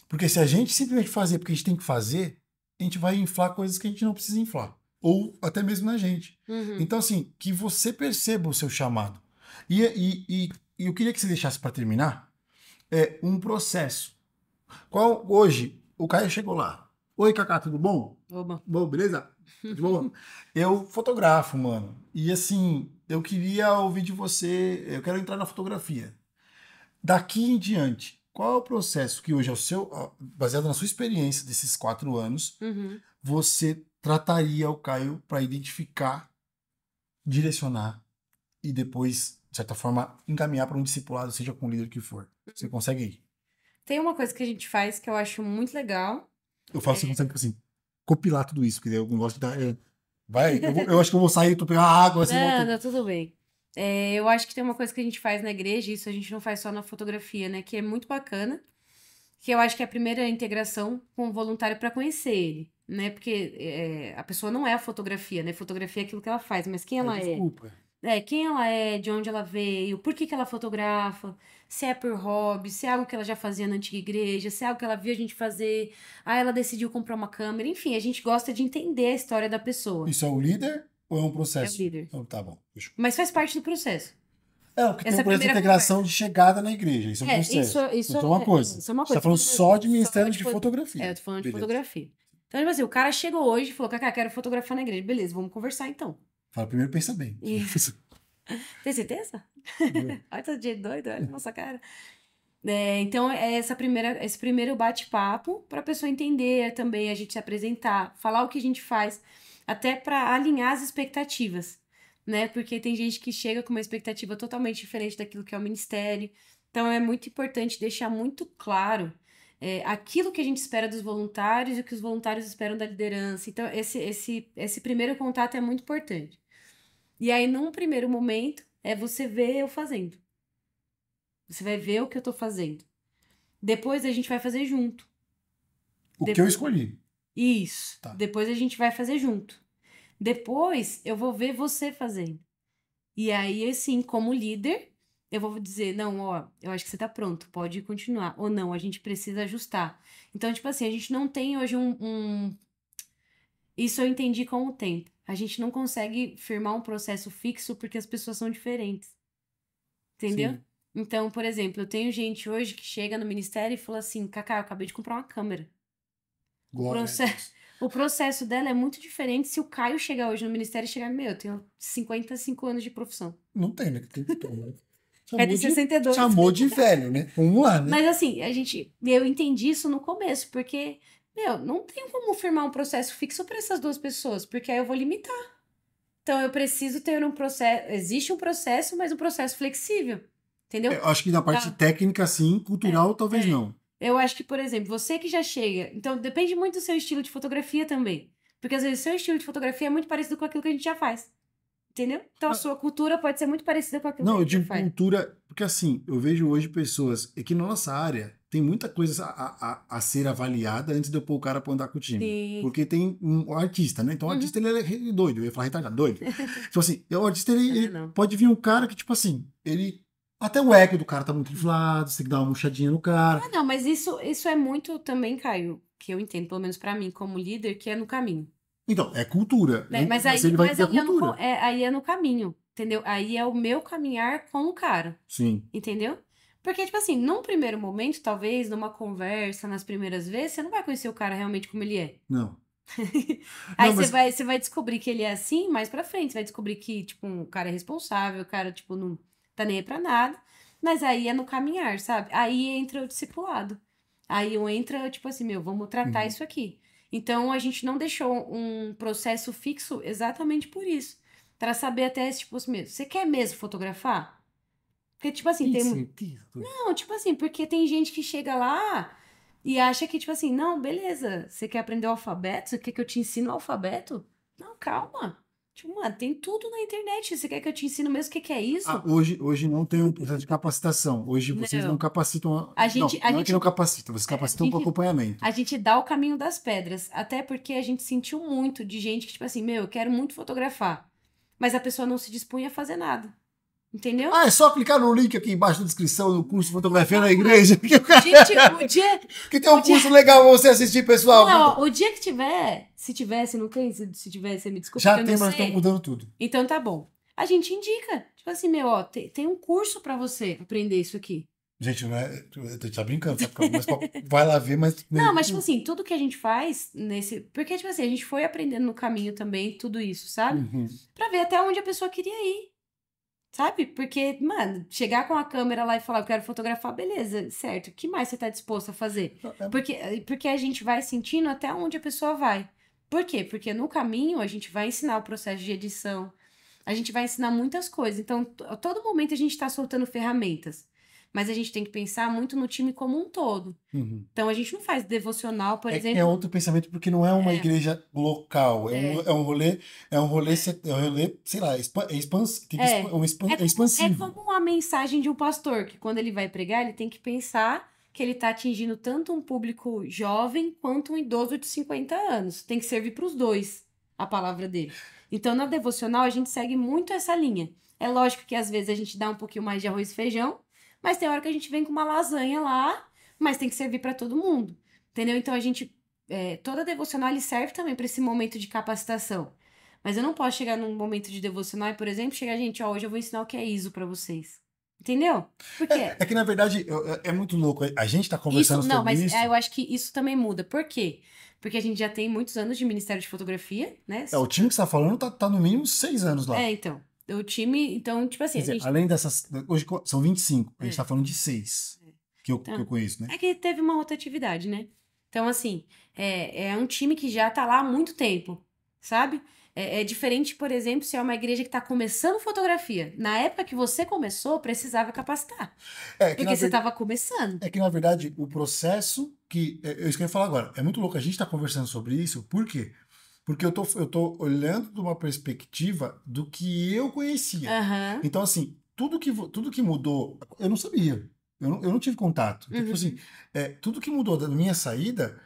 Porque se a gente simplesmente fazer porque a gente tem que fazer, a gente vai inflar coisas que a gente não precisa inflar. Ou até mesmo na gente. Uhum. Então, assim, que você perceba o seu chamado. E eu queria que você deixasse para terminar um processo. Hoje, o Caio chegou lá. Oi, Cacá, tudo bom? Oba. Bom, beleza? De boa? Eu fotografo, mano. E assim, eu queria ouvir de você. Eu quero entrar na fotografia. Daqui em diante, qual é o processo que hoje é o seu, baseado na sua experiência desses 4 anos, Uhum. você trataria o Caio para identificar, direcionar e depois, de certa forma, encaminhar para um discipulado, seja com o líder que for? Você consegue ir? Tem uma coisa que a gente faz que eu acho muito legal. Eu falo, você consegue, assim, copilar tudo isso, porque eu não gosto de dar. Vai, eu acho que eu vou sair, tô pegando água, assim, Não, não, tudo bem. Eu acho que tem uma coisa que a gente faz na igreja, isso a gente não faz só na fotografia, né? Que é muito bacana. Que eu acho que é a primeira integração com o voluntário para conhecer ele, né? Porque a pessoa não é a fotografia, né? Fotografia é aquilo que ela faz, mas quem ela é? Desculpa. Quem ela é, de onde ela veio, por que ela fotografa, se é por hobby, se é algo que ela já fazia na antiga igreja, se é algo que ela viu a gente fazer, ela decidiu comprar uma câmera, enfim, a gente gosta de entender a história da pessoa. Isso é o líder ou é um É o processo? líder. Então, tá bom. Fechou. Mas faz parte do processo. Porque tem Essa um processo de primeira integração de chegada na igreja. Isso é um processo. isso é uma coisa. isso é uma Você tá coisa. falando só de ministério de fo- fotografia. Eu tô falando de Beleza. fotografia. Então, tipo assim, o cara chegou hoje e falou, Cacá, quero fotografar na igreja. Beleza, vamos conversar então. Fala primeiro, pensa bem. Isso. Tem certeza? Olha todo dia doido, olha a nossa cara. Então, esse primeiro bate-papo para a pessoa entender também, a gente se apresentar, falar o que a gente faz, até para alinhar as expectativas, né? Porque tem gente que chega com uma expectativa totalmente diferente daquilo que é o ministério. Então, é muito importante deixar muito claro aquilo que a gente espera dos voluntários e o que os voluntários esperam da liderança. Então, esse primeiro contato é muito importante. E aí, num primeiro momento, você ver eu fazendo. Você vai ver o que eu tô fazendo. Depois a gente vai fazer junto. O que eu escolhi. Isso. Tá. Depois a gente vai fazer junto. Depois eu vou ver você fazendo. E aí, assim, como líder, eu vou dizer, não, ó, eu acho que você tá pronto, pode continuar. Ou não, a gente precisa ajustar. Então, tipo assim, a gente não tem hoje Isso eu entendi com o tempo. A gente não consegue firmar um processo fixo porque as pessoas são diferentes. Entendeu? Sim. Então, por exemplo, eu tenho gente hoje que chega no ministério e fala assim, Cacá, eu acabei de comprar uma câmera. Glória a Deus. O processo dela é muito diferente se o Caio chegar hoje no ministério e chegar, eu tenho 55 anos de profissão. Não tem, né? Tem que tomar. É de 62. Chamou de velho, né? Vamos lá, né? Mas assim, eu entendi isso no começo, porque, não tem como firmar um processo fixo para essas duas pessoas, porque aí eu vou limitar. Então, eu preciso ter um processo, existe um processo, mas um processo flexível, entendeu? Eu acho que na parte técnica, sim, cultural, talvez não. Eu acho que, por exemplo, você que já chega... Então, depende muito do seu estilo de fotografia também. Porque, às vezes, o seu estilo de fotografia é muito parecido com aquilo que a gente já faz. Entendeu? Então, a sua cultura pode ser muito parecida com aquilo Não, que a eu gente já digo faz. cultura, porque assim, eu vejo hoje pessoas, que na nossa área tem muita coisa a ser avaliada antes de eu pôr o cara pra andar com o time. Sim. Porque tem um artista, né? Então o artista ele é doido, eu ia falar retardado, doido. Tipo assim, o artista ele Não. pode vir um cara que, tipo assim, ele. Até o ego do cara tá muito inflado, você tem que dar uma murchadinha no cara. Não, mas isso é muito também, Caio. que eu entendo, pelo menos pra mim, como líder, que é no caminho. Então, é cultura. Né? Né? Mas aí, ele vai mas ter a aí, cultura. aí é no caminho, entendeu? Aí é o meu caminhar com o cara, Sim. entendeu? Porque, tipo assim, num primeiro momento, talvez, numa conversa, nas primeiras vezes, você não vai conhecer o cara realmente como ele é. Não. Aí Não, mas- você vai descobrir que ele é assim mais pra frente. Você vai descobrir que, tipo, um cara é responsável, o cara, tipo, não tá nem aí pra nada. Mas aí é no caminhar, sabe? Aí entra o discipulado. Aí entra, tipo assim, meu, vamos tratar Uhum. isso aqui. Então a gente não deixou um processo fixo exatamente por isso. Pra saber até, tipo assim, meu, você quer mesmo fotografar? Porque, tipo assim, tem. Certeza. Não, tipo assim, porque tem gente que chega lá e acha que, tipo assim, não, beleza, você quer aprender o alfabeto? Você quer que eu te ensine o alfabeto? Não, calma. Tipo, mano, tem tudo na internet. Você quer que eu te ensine mesmo o que que é isso? Ah, hoje não tem um processo de capacitação. Hoje vocês não Não. capacitam. A gente- não é gente- que não capacitam, vocês capacitam para gente- acompanhamento. A gente dá o caminho das pedras. Até porque a gente sentiu muito de gente que, tipo assim, meu, eu quero muito fotografar. Mas a pessoa não se dispunha a fazer nada. Entendeu? Ah, é só clicar no link aqui embaixo da descrição do curso de fotografia na igreja. Que, O dia, que tem um curso legal pra você assistir, pessoal. não, o dia que tiver, se não tem, se tiver, você me desculpa, Já porque eu tem, não mas sei. estão mudando tudo. Então tá bom. A gente indica. Tipo assim, meu, ó, tem um curso pra você aprender isso aqui. Gente, não é. Eu tá brincando, tá? Mas vai lá ver, mas. Não, mas tipo assim, tudo que a gente faz nesse. Porque, tipo assim, a gente foi aprendendo no caminho também tudo isso, sabe? Uhum. Pra ver até onde a pessoa queria ir. Sabe? Porque, mano, chegar com a câmera lá e falar, eu quero fotografar, beleza, certo. O que mais você tá disposto a fazer? Porque a gente vai sentindo até onde a pessoa vai. Por quê? Porque no caminho a gente vai ensinar o processo de edição, a gente vai ensinar muitas coisas. Então, a todo momento a gente tá soltando ferramentas. Mas a gente tem que pensar muito no time como um todo. Uhum. Então, a gente não faz devocional, por exemplo. É outro pensamento, porque não é uma É. igreja local. É um rolê, sei lá, é expansivo. É como uma mensagem de um pastor, que quando ele vai pregar, ele tem que pensar que ele tá atingindo tanto um público jovem quanto um idoso de 50 anos. Tem que servir para os dois a palavra dele. Então, na devocional, a gente segue muito essa linha. É lógico que às vezes a gente dá um pouquinho mais de arroz e feijão, mas tem hora que a gente vem com uma lasanha lá, mas tem que servir para todo mundo. Entendeu? Então, a gente. Toda devocional ele serve também para esse momento de capacitação. Mas eu não posso chegar num momento de devocional e, por exemplo, chegar, gente, ó, hoje eu vou ensinar o que é ISO pra vocês. Entendeu? Por quê? É que, na verdade, é muito louco. A gente tá conversando Isso, não, sobre mas isso. eu acho que isso também muda. Por quê? Porque a gente já tem muitos anos de Ministério de Fotografia, né? O time que você tá falando tá no mínimo 6 anos lá. Então. O time, então, tipo assim, Quer dizer, a gente... além dessas. Hoje são 25. A gente É. tá falando de 6. Que eu conheço, né? É que teve uma rotatividade, né? Então, assim, é um time que já tá lá há muito tempo, sabe? É diferente, por exemplo, se é uma igreja que tá começando fotografia. Na época que você começou, precisava capacitar. Porque você tava começando. É que, na verdade, o processo que. É isso que eu ia falar agora. É muito louco. A gente tá conversando sobre isso. Por quê? Porque eu tô olhando de uma perspectiva do que eu conhecia. Aham. Então, assim, tudo que mudou, eu não sabia. Eu não tive contato. Então, tipo assim, tudo que mudou da minha saída,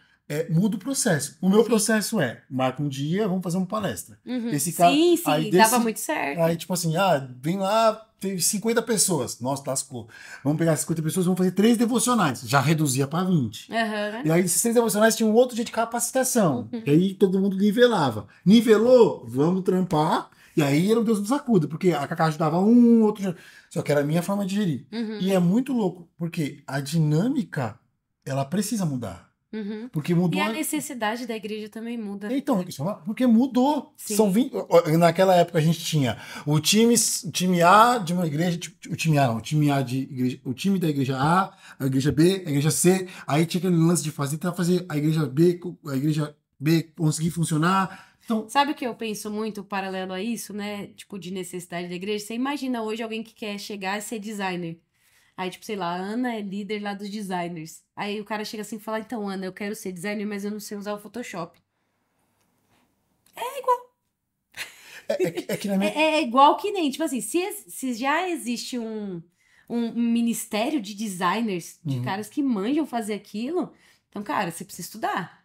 muda o processo. O meu Sim. processo marca um dia, vamos fazer uma palestra. Uhum. Esse cara, Sim, aí dava muito certo. Aí, tipo assim, vem lá, teve 50 pessoas. Nossa, lascou. Vamos pegar 50 pessoas, vamos fazer 3 devocionais. Já reduzia para 20. Aham. E aí, esses 3 devocionais tinham um outro dia de capacitação. Uhum. E aí todo mundo nivelava. Nivelou, vamos trampar. E aí era o Deus nos acuda, porque a Cacá ajudava um, outro. Só que era a minha forma de gerir. Uhum. E é muito louco, porque a dinâmica, ela precisa mudar. Uhum. Porque mudou. E a necessidade da igreja também muda. Então, porque mudou. Sim. São 20, naquela época a gente tinha o time A de uma igreja, o time A não, o time A de igreja, o time da igreja A igreja B, a igreja C, aí tinha aquele lance de tentar fazer a igreja B conseguir funcionar. Então, Sabe o que eu penso muito paralelo a isso, né? Tipo, de necessidade da igreja? Você imagina hoje alguém que quer chegar e ser designer. Aí, tipo, sei lá, a Ana é líder lá dos designers. Aí o cara chega assim e fala, então, Ana, eu quero ser designer, mas eu não sei usar o Photoshop. é que na minha. É igual que nem, tipo assim, se já existe um ministério de designers, de Uhum. caras que manjam fazer aquilo, então, cara, você precisa estudar.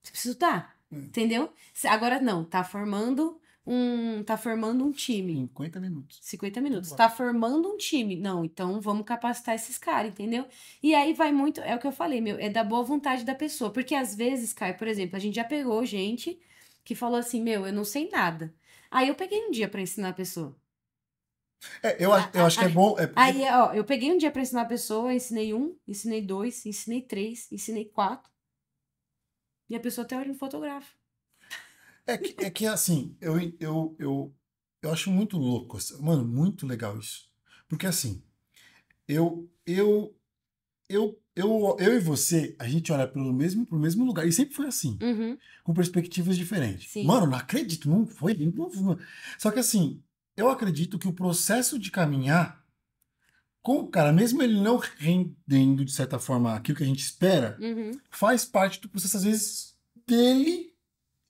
Você precisa estudar, entendeu? Agora não, tá formando tá formando um time. 50 minutos. 50 minutos. Vamos lá. Tá formando um time. Não, então vamos capacitar esses caras, entendeu? E aí vai muito, é o que eu falei, meu, é da boa vontade da pessoa. Porque às vezes, Caio, por exemplo, a gente já pegou gente que falou assim, meu, eu não sei nada. Aí eu peguei um dia pra ensinar a pessoa. Eu acho que é bom. É porque- Aí, ó, eu peguei um dia pra ensinar a pessoa, ensinei 1, ensinei 2, ensinei 3, ensinei 4. E a pessoa até hoje me fotografa. É que assim, eu acho muito louco, mano, muito legal isso. Porque assim, eu, eu, eu e você, a gente olha pro mesmo lugar, e sempre foi assim, Uhum, com perspectivas diferentes. sim. Mano, não acredito, não foi, não. Só que assim, eu acredito que o processo de caminhar com o cara, mesmo ele não rendendo de certa forma aquilo que a gente espera, Uhum. faz parte do processo, às vezes, dele,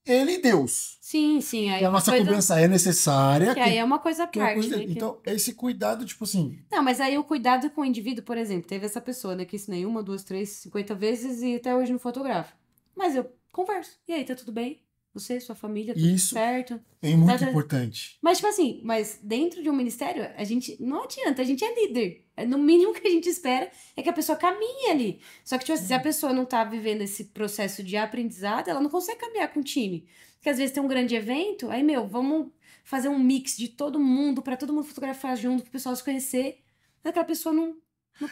ele e Deus. Sim, sim. Aí E é a uma nossa coisa. cobrança é necessária, Que aí é uma coisa à que é uma parte, coisa né? dele. Então, é esse cuidado, tipo assim, Não, mas aí o cuidado com o indivíduo, por exemplo, teve essa pessoa, né, que ensinei 1, 2, 3, 50 vezes e até hoje não fotografa. Mas eu converso. E aí, tá tudo bem? Você, sua família, tudo Isso. certo? é muito Tá- importante. Mas, tipo assim, mas dentro de um ministério, a gente não adianta, a gente é líder. No mínimo que a gente espera é que a pessoa caminhe ali. Só que, tipo assim, se a pessoa não tá vivendo esse processo de aprendizado, ela não consegue caminhar com o time. Porque às vezes tem um grande evento, aí, meu, vamos fazer um mix de todo mundo, pra todo mundo fotografar junto, pro pessoal se conhecer. Aquela pessoa não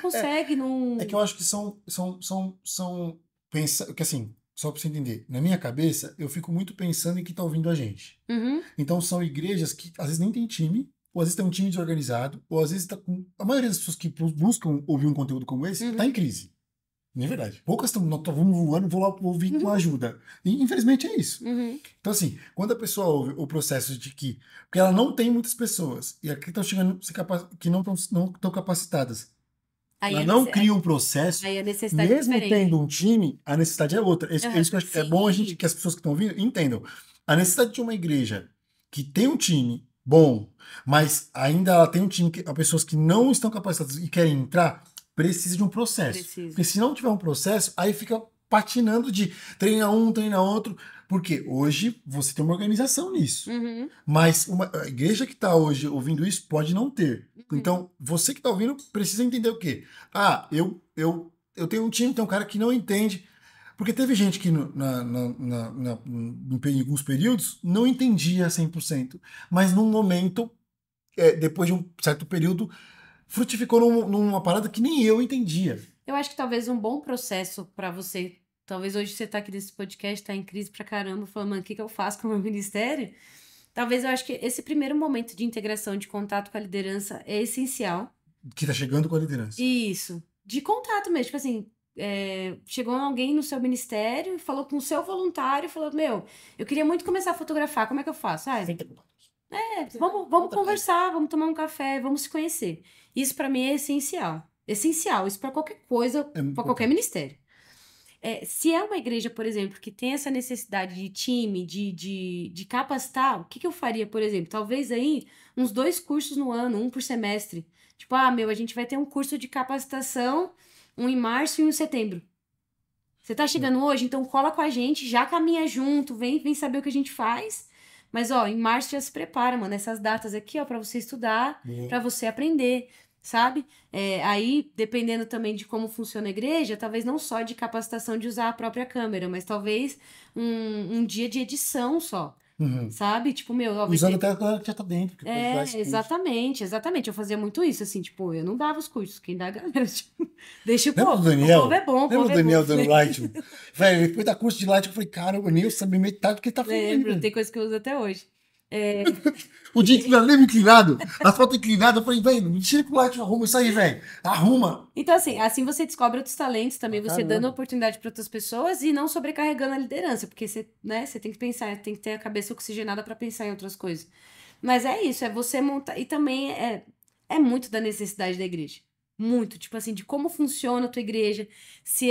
consegue, não. É que eu acho que são que assim, só pra você entender, na minha cabeça, eu fico muito pensando em quem tá ouvindo a gente. Uhum, Então, são igrejas que às vezes nem tem time, ou às vezes tem um time desorganizado, ou às vezes tá com. A maioria das pessoas que buscam ouvir um conteúdo como esse tá em crise. Não é verdade. Poucas estão, nós vamos voando, vou lá ouvir com ajuda. E, infelizmente é isso. uhum. Então, assim, quando a pessoa ouve o processo de que. Porque ela não tem muitas pessoas, e aqui estão chegando que não estão capacitadas. Aí Ela a não nece- cria um processo, aí a necessidade é mesmo diferente. tendo um time, a necessidade é outra. Isso, Aham, isso que eu acho que é bom a sim. gente, que as pessoas que estão ouvindo entendam. A necessidade de uma igreja que tem um time bom, mas ainda ela tem um time, pessoas que não estão capacitadas e querem entrar, precisa de um processo. Precisa. Porque se não tiver um processo, aí fica patinando de treina um, treina outro. Porque hoje você tem uma organização nisso. Uhum. Mas a igreja que está hoje ouvindo isso pode não ter. Uhum. Então, você que está ouvindo precisa entender o quê? Ah, eu tenho um time, tem um cara que não entende. Porque teve gente que em alguns períodos não entendia 100%. Mas num momento, depois de um certo período, frutificou numa parada que nem eu entendia. Eu acho que talvez um bom processo pra você. Talvez hoje você tá aqui nesse podcast, tá em crise pra caramba, falando, mano, o que eu faço com o meu ministério? Talvez eu acho que esse primeiro momento de integração, de contato com a liderança é essencial. Que tá chegando com a liderança. Isso. De contato mesmo. Tipo assim, chegou alguém no seu ministério e falou com o seu voluntário, falou, meu, eu queria muito começar a fotografar, como é que eu faço? Vamos conversar, vamos tomar um café, vamos se conhecer. Isso pra mim é essencial. Essencial, isso pra qualquer coisa, É muito pra qualquer ministério. Se é uma igreja, por exemplo, que tem essa necessidade de time, de capacitar, o que eu faria, por exemplo? Talvez aí uns 2 cursos no ano, um por semestre. Tipo, a gente vai ter um curso de capacitação, um em março e um em setembro. Você tá chegando hoje, então cola com a gente, já caminha junto, vem saber o que a gente faz. Mas, ó, em março já se prepara, mano, essas datas aqui, ó, pra você estudar, pra você aprender, sabe? Aí, dependendo também de como funciona a igreja, talvez não só de capacitação de usar a própria câmera, mas talvez um dia de edição só, Uhum. sabe? Tipo, meu, ó, vai Usando ter- até a galera que já tá dentro. Que pode dar esse curso. exatamente. Eu fazia muito isso, assim, tipo, eu não dava os cursos, quem dá a galera, tipo, deixa o Lembra povo. do Daniel? O povo é bom, o Lembra povo do é Daniel bom. dando light? Velho, depois da curso de light, eu falei, cara, o Daniel sabe metade do que ele tá falando. Lembro, velho. tem coisa que eu uso até hoje. O dia inclinado, lembra inclinado? As fotos inclinadas, eu falei, velho, me tira pro light, arruma isso aí, velho. Arruma. Então, assim você descobre outros talentos também, você Caramba. dando oportunidade para outras pessoas e não sobrecarregando a liderança, porque você tem que pensar, tem que ter a cabeça oxigenada para pensar em outras coisas. Mas é isso, é você montar. E também é muito da necessidade da igreja. Muito, tipo assim, de como funciona a tua igreja, se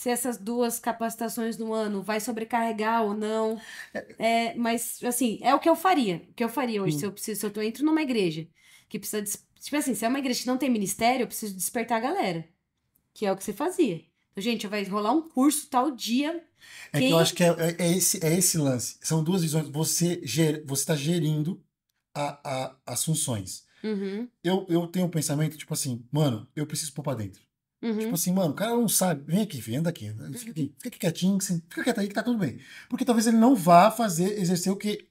essas 2 capacitações no ano vai sobrecarregar ou não. Mas, assim, é o que eu faria. O que eu faria hoje, se eu entro numa igreja que precisa. Tipo assim, se é uma igreja que não tem ministério, eu preciso despertar a galera. Que é o que você fazia. Gente, vai rolar um curso tal dia. É que eu acho que é esse lance. São duas visões. Você está gerindo as funções. Uhum, Eu tenho um pensamento, tipo assim, mano, eu preciso pôr pra dentro. Tipo uhum, assim, mano, o cara não sabe. Vem aqui, filho, anda aqui. Fica aqui quietinho, assim, fica quieto aí que tá tudo bem. Porque talvez ele não vá exercer o que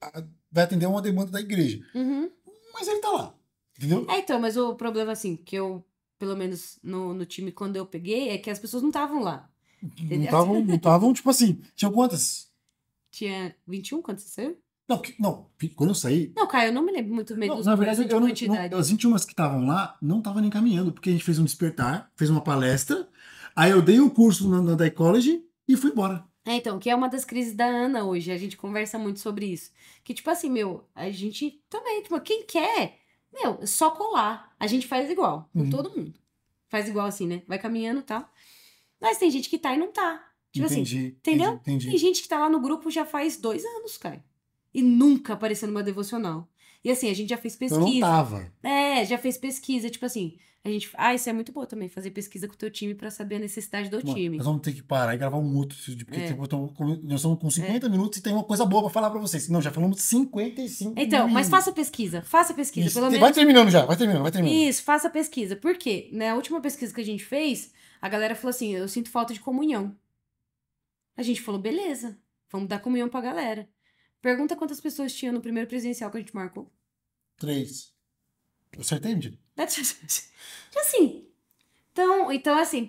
vai atender a uma demanda da igreja. uhum. Mas ele tá lá. Entendeu? Então, mas o problema, assim, que eu, pelo menos no time, quando eu peguei, é que as pessoas não estavam lá. Entendeu? Não estavam, tipo assim, tinham quantas? Tinha 21 quando você saiu? Não, quando eu saí. Não, Caio, eu não me lembro muito bem Não, dos na verdade, números de quantidade. as 21 que estavam lá não estavam nem caminhando, porque a gente fez um despertar, fez uma palestra, aí eu dei um curso na da Ecology e fui embora. Então, que é uma das crises da Ana hoje. A gente conversa muito sobre isso. Que, tipo assim, meu, a gente também, tipo, quem quer, meu, é só colar. A gente faz igual, com Uhum. todo mundo. Faz igual assim, né? Vai caminhando e tal. Mas tem gente que tá e não tá. Tipo assim, entendeu? Entendi. Tem gente que tá lá no grupo já faz 2 anos, cara. E nunca apareceu numa devocional. E assim, a gente já fez Eu não pesquisa. tava. Já fez pesquisa. Tipo assim, a gente. Isso é muito bom também, fazer pesquisa com o teu time pra saber a necessidade do Mano, time. nós vamos ter que parar e gravar um outro, porque É. tipo, nós estamos com 50 minutos e tem uma coisa boa pra falar pra vocês. Não, já falamos 55 Então, mas minutos. faça pesquisa. Faça pesquisa. Isso. Pelo Vai menos. terminando já, vai terminando. Isso, faça pesquisa. Por quê? Na última pesquisa que a gente fez, a galera falou assim: eu sinto falta de comunhão. A gente falou, beleza, vamos dar comunhão pra galera. Pergunta quantas pessoas tinha no primeiro presencial que a gente marcou. 3. Eu acertei, Mentira? Assim. Então assim,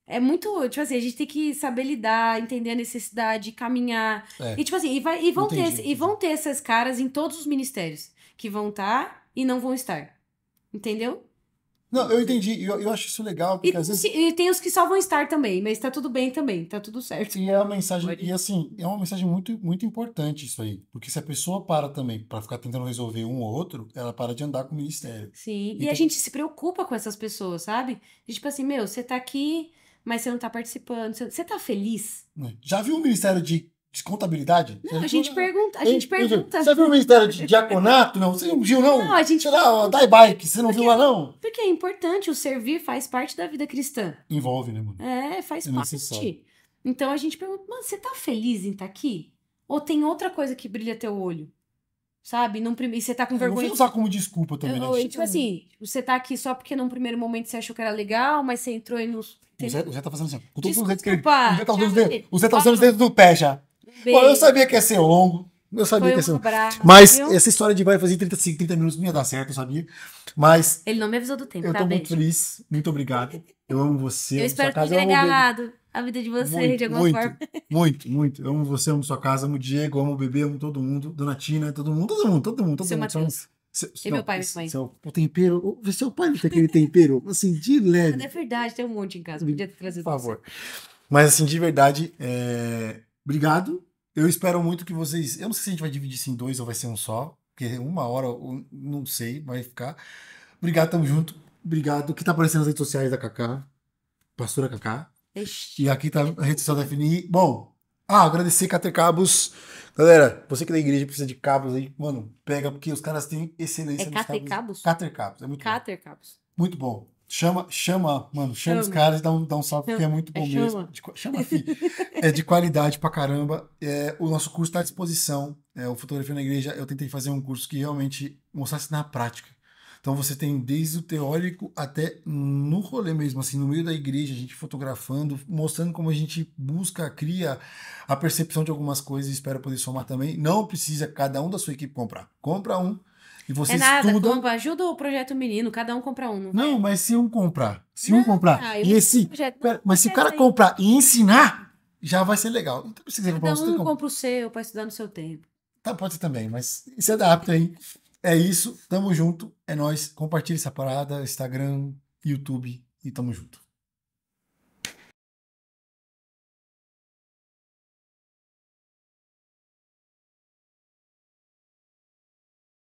é muito, tipo assim, a gente tem que saber lidar, entender a necessidade, caminhar. É. E tipo assim, vão Entendi. ter esses caras em todos os ministérios que vão estar e não vão estar. Entendeu? Não, eu entendi. E eu acho isso legal, porque às vezes. E tem os que só vão estar também, mas tá tudo bem também, tá tudo certo. E é uma mensagem, Pode. e assim, é uma mensagem muito, muito importante isso aí. Porque se a pessoa para também para ficar tentando resolver um ou outro, ela para de andar com o ministério. Sim, e Então- a gente se preocupa com essas pessoas, sabe? E, tipo assim, meu, você tá aqui, mas você não tá participando, você tá feliz? Né? Já viu o Ministério de contabilidade? Não, a gente pergunta. Você viu o Ministério de diaconato? Não, você não viu, não? Não, a gente- Sei lá, Dai Bike, você não viu lá, não? Porque é importante, o servir faz parte da vida cristã. Envolve, né, mano? Faz É parte. necessário. Então a gente pergunta, mano, você tá feliz em estar aqui? Ou tem outra coisa que brilha teu olho? Sabe? E você tá com Não vergonha. vou usar como desculpa também, né? Ou, tipo assim, você tá aqui só porque num primeiro momento você achou que era legal, mas você entrou e nos. O Zé tá fazendo assim, ó, com todos os dedos que ele... Desculpa, O Zé tá usando os tchau, dedos, o Zé tá usando os dedos do pé já. Pô, eu sabia que ia ser longo. Eu sabia Foi que ia ser um longo. abraço. Mas viu? essa história de vai fazer 30 minutos não ia dar certo, eu sabia. Mas Ele não me avisou do tempo, eu tá, tô muito beijo? feliz. Muito obrigado. Eu amo você. Eu amo espero sua ter casa. Eu amo o bebê. agregado a vida de vocês de alguma forma. Muito. Eu amo você, amo sua casa, amo o Diego, amo o bebê, amo todo mundo. Dona Tina, todo mundo. Seu Matheus. E meu pai e minha mãe. O tempero. Seu pai não tem aquele tempero, assim, de leve. Mas é verdade, tem um monte em casa. Podia ter trazido. Por favor. Mas, assim, de verdade, obrigado. Eu espero muito que vocês. Eu não sei se a gente vai dividir isso em 2 ou vai ser um só, porque 1 hora, não sei, vai ficar. Obrigado, tamo junto. Obrigado. Aqui tá aparecendo as redes sociais da Cacá, pastora Cacá. Ixi. E aqui tá a rede social da FNI. Bom, agradecer Cater Cabos. Galera, você que é da igreja precisa de cabos aí, mano, pega, porque os caras têm excelência É nos Cater Cabos? Cater Cabos, é muito bom. Cáter Cabos. Muito bom. Chama os Chama. caras e dá um salve, porque é muito bom mesmo. chama. Chama, filho. É de qualidade pra caramba. O nosso curso está à disposição. O Fotografia na Igreja, eu tentei fazer um curso que realmente mostrasse na prática. Então você tem desde o teórico até no rolê mesmo, assim, no meio da igreja, a gente fotografando, mostrando como a gente busca, cria a percepção de algumas coisas e espero poder somar também. Não precisa cada um da sua equipe comprar. Compra um e você É nada, estuda. ajuda o projeto menino, cada um compra um. Não, mas se um comprar, eu e esse, projeto- pera, mas se o não, cara aí. comprar e ensinar, já vai ser legal. Então, se você comprar Cada você tem um que comprar. compra o seu pra estudar no seu tempo. Tá, pode ser também, mas se adapta aí. É isso, tamo junto, é nóis. Compartilha essa parada, Instagram, YouTube e tamo junto.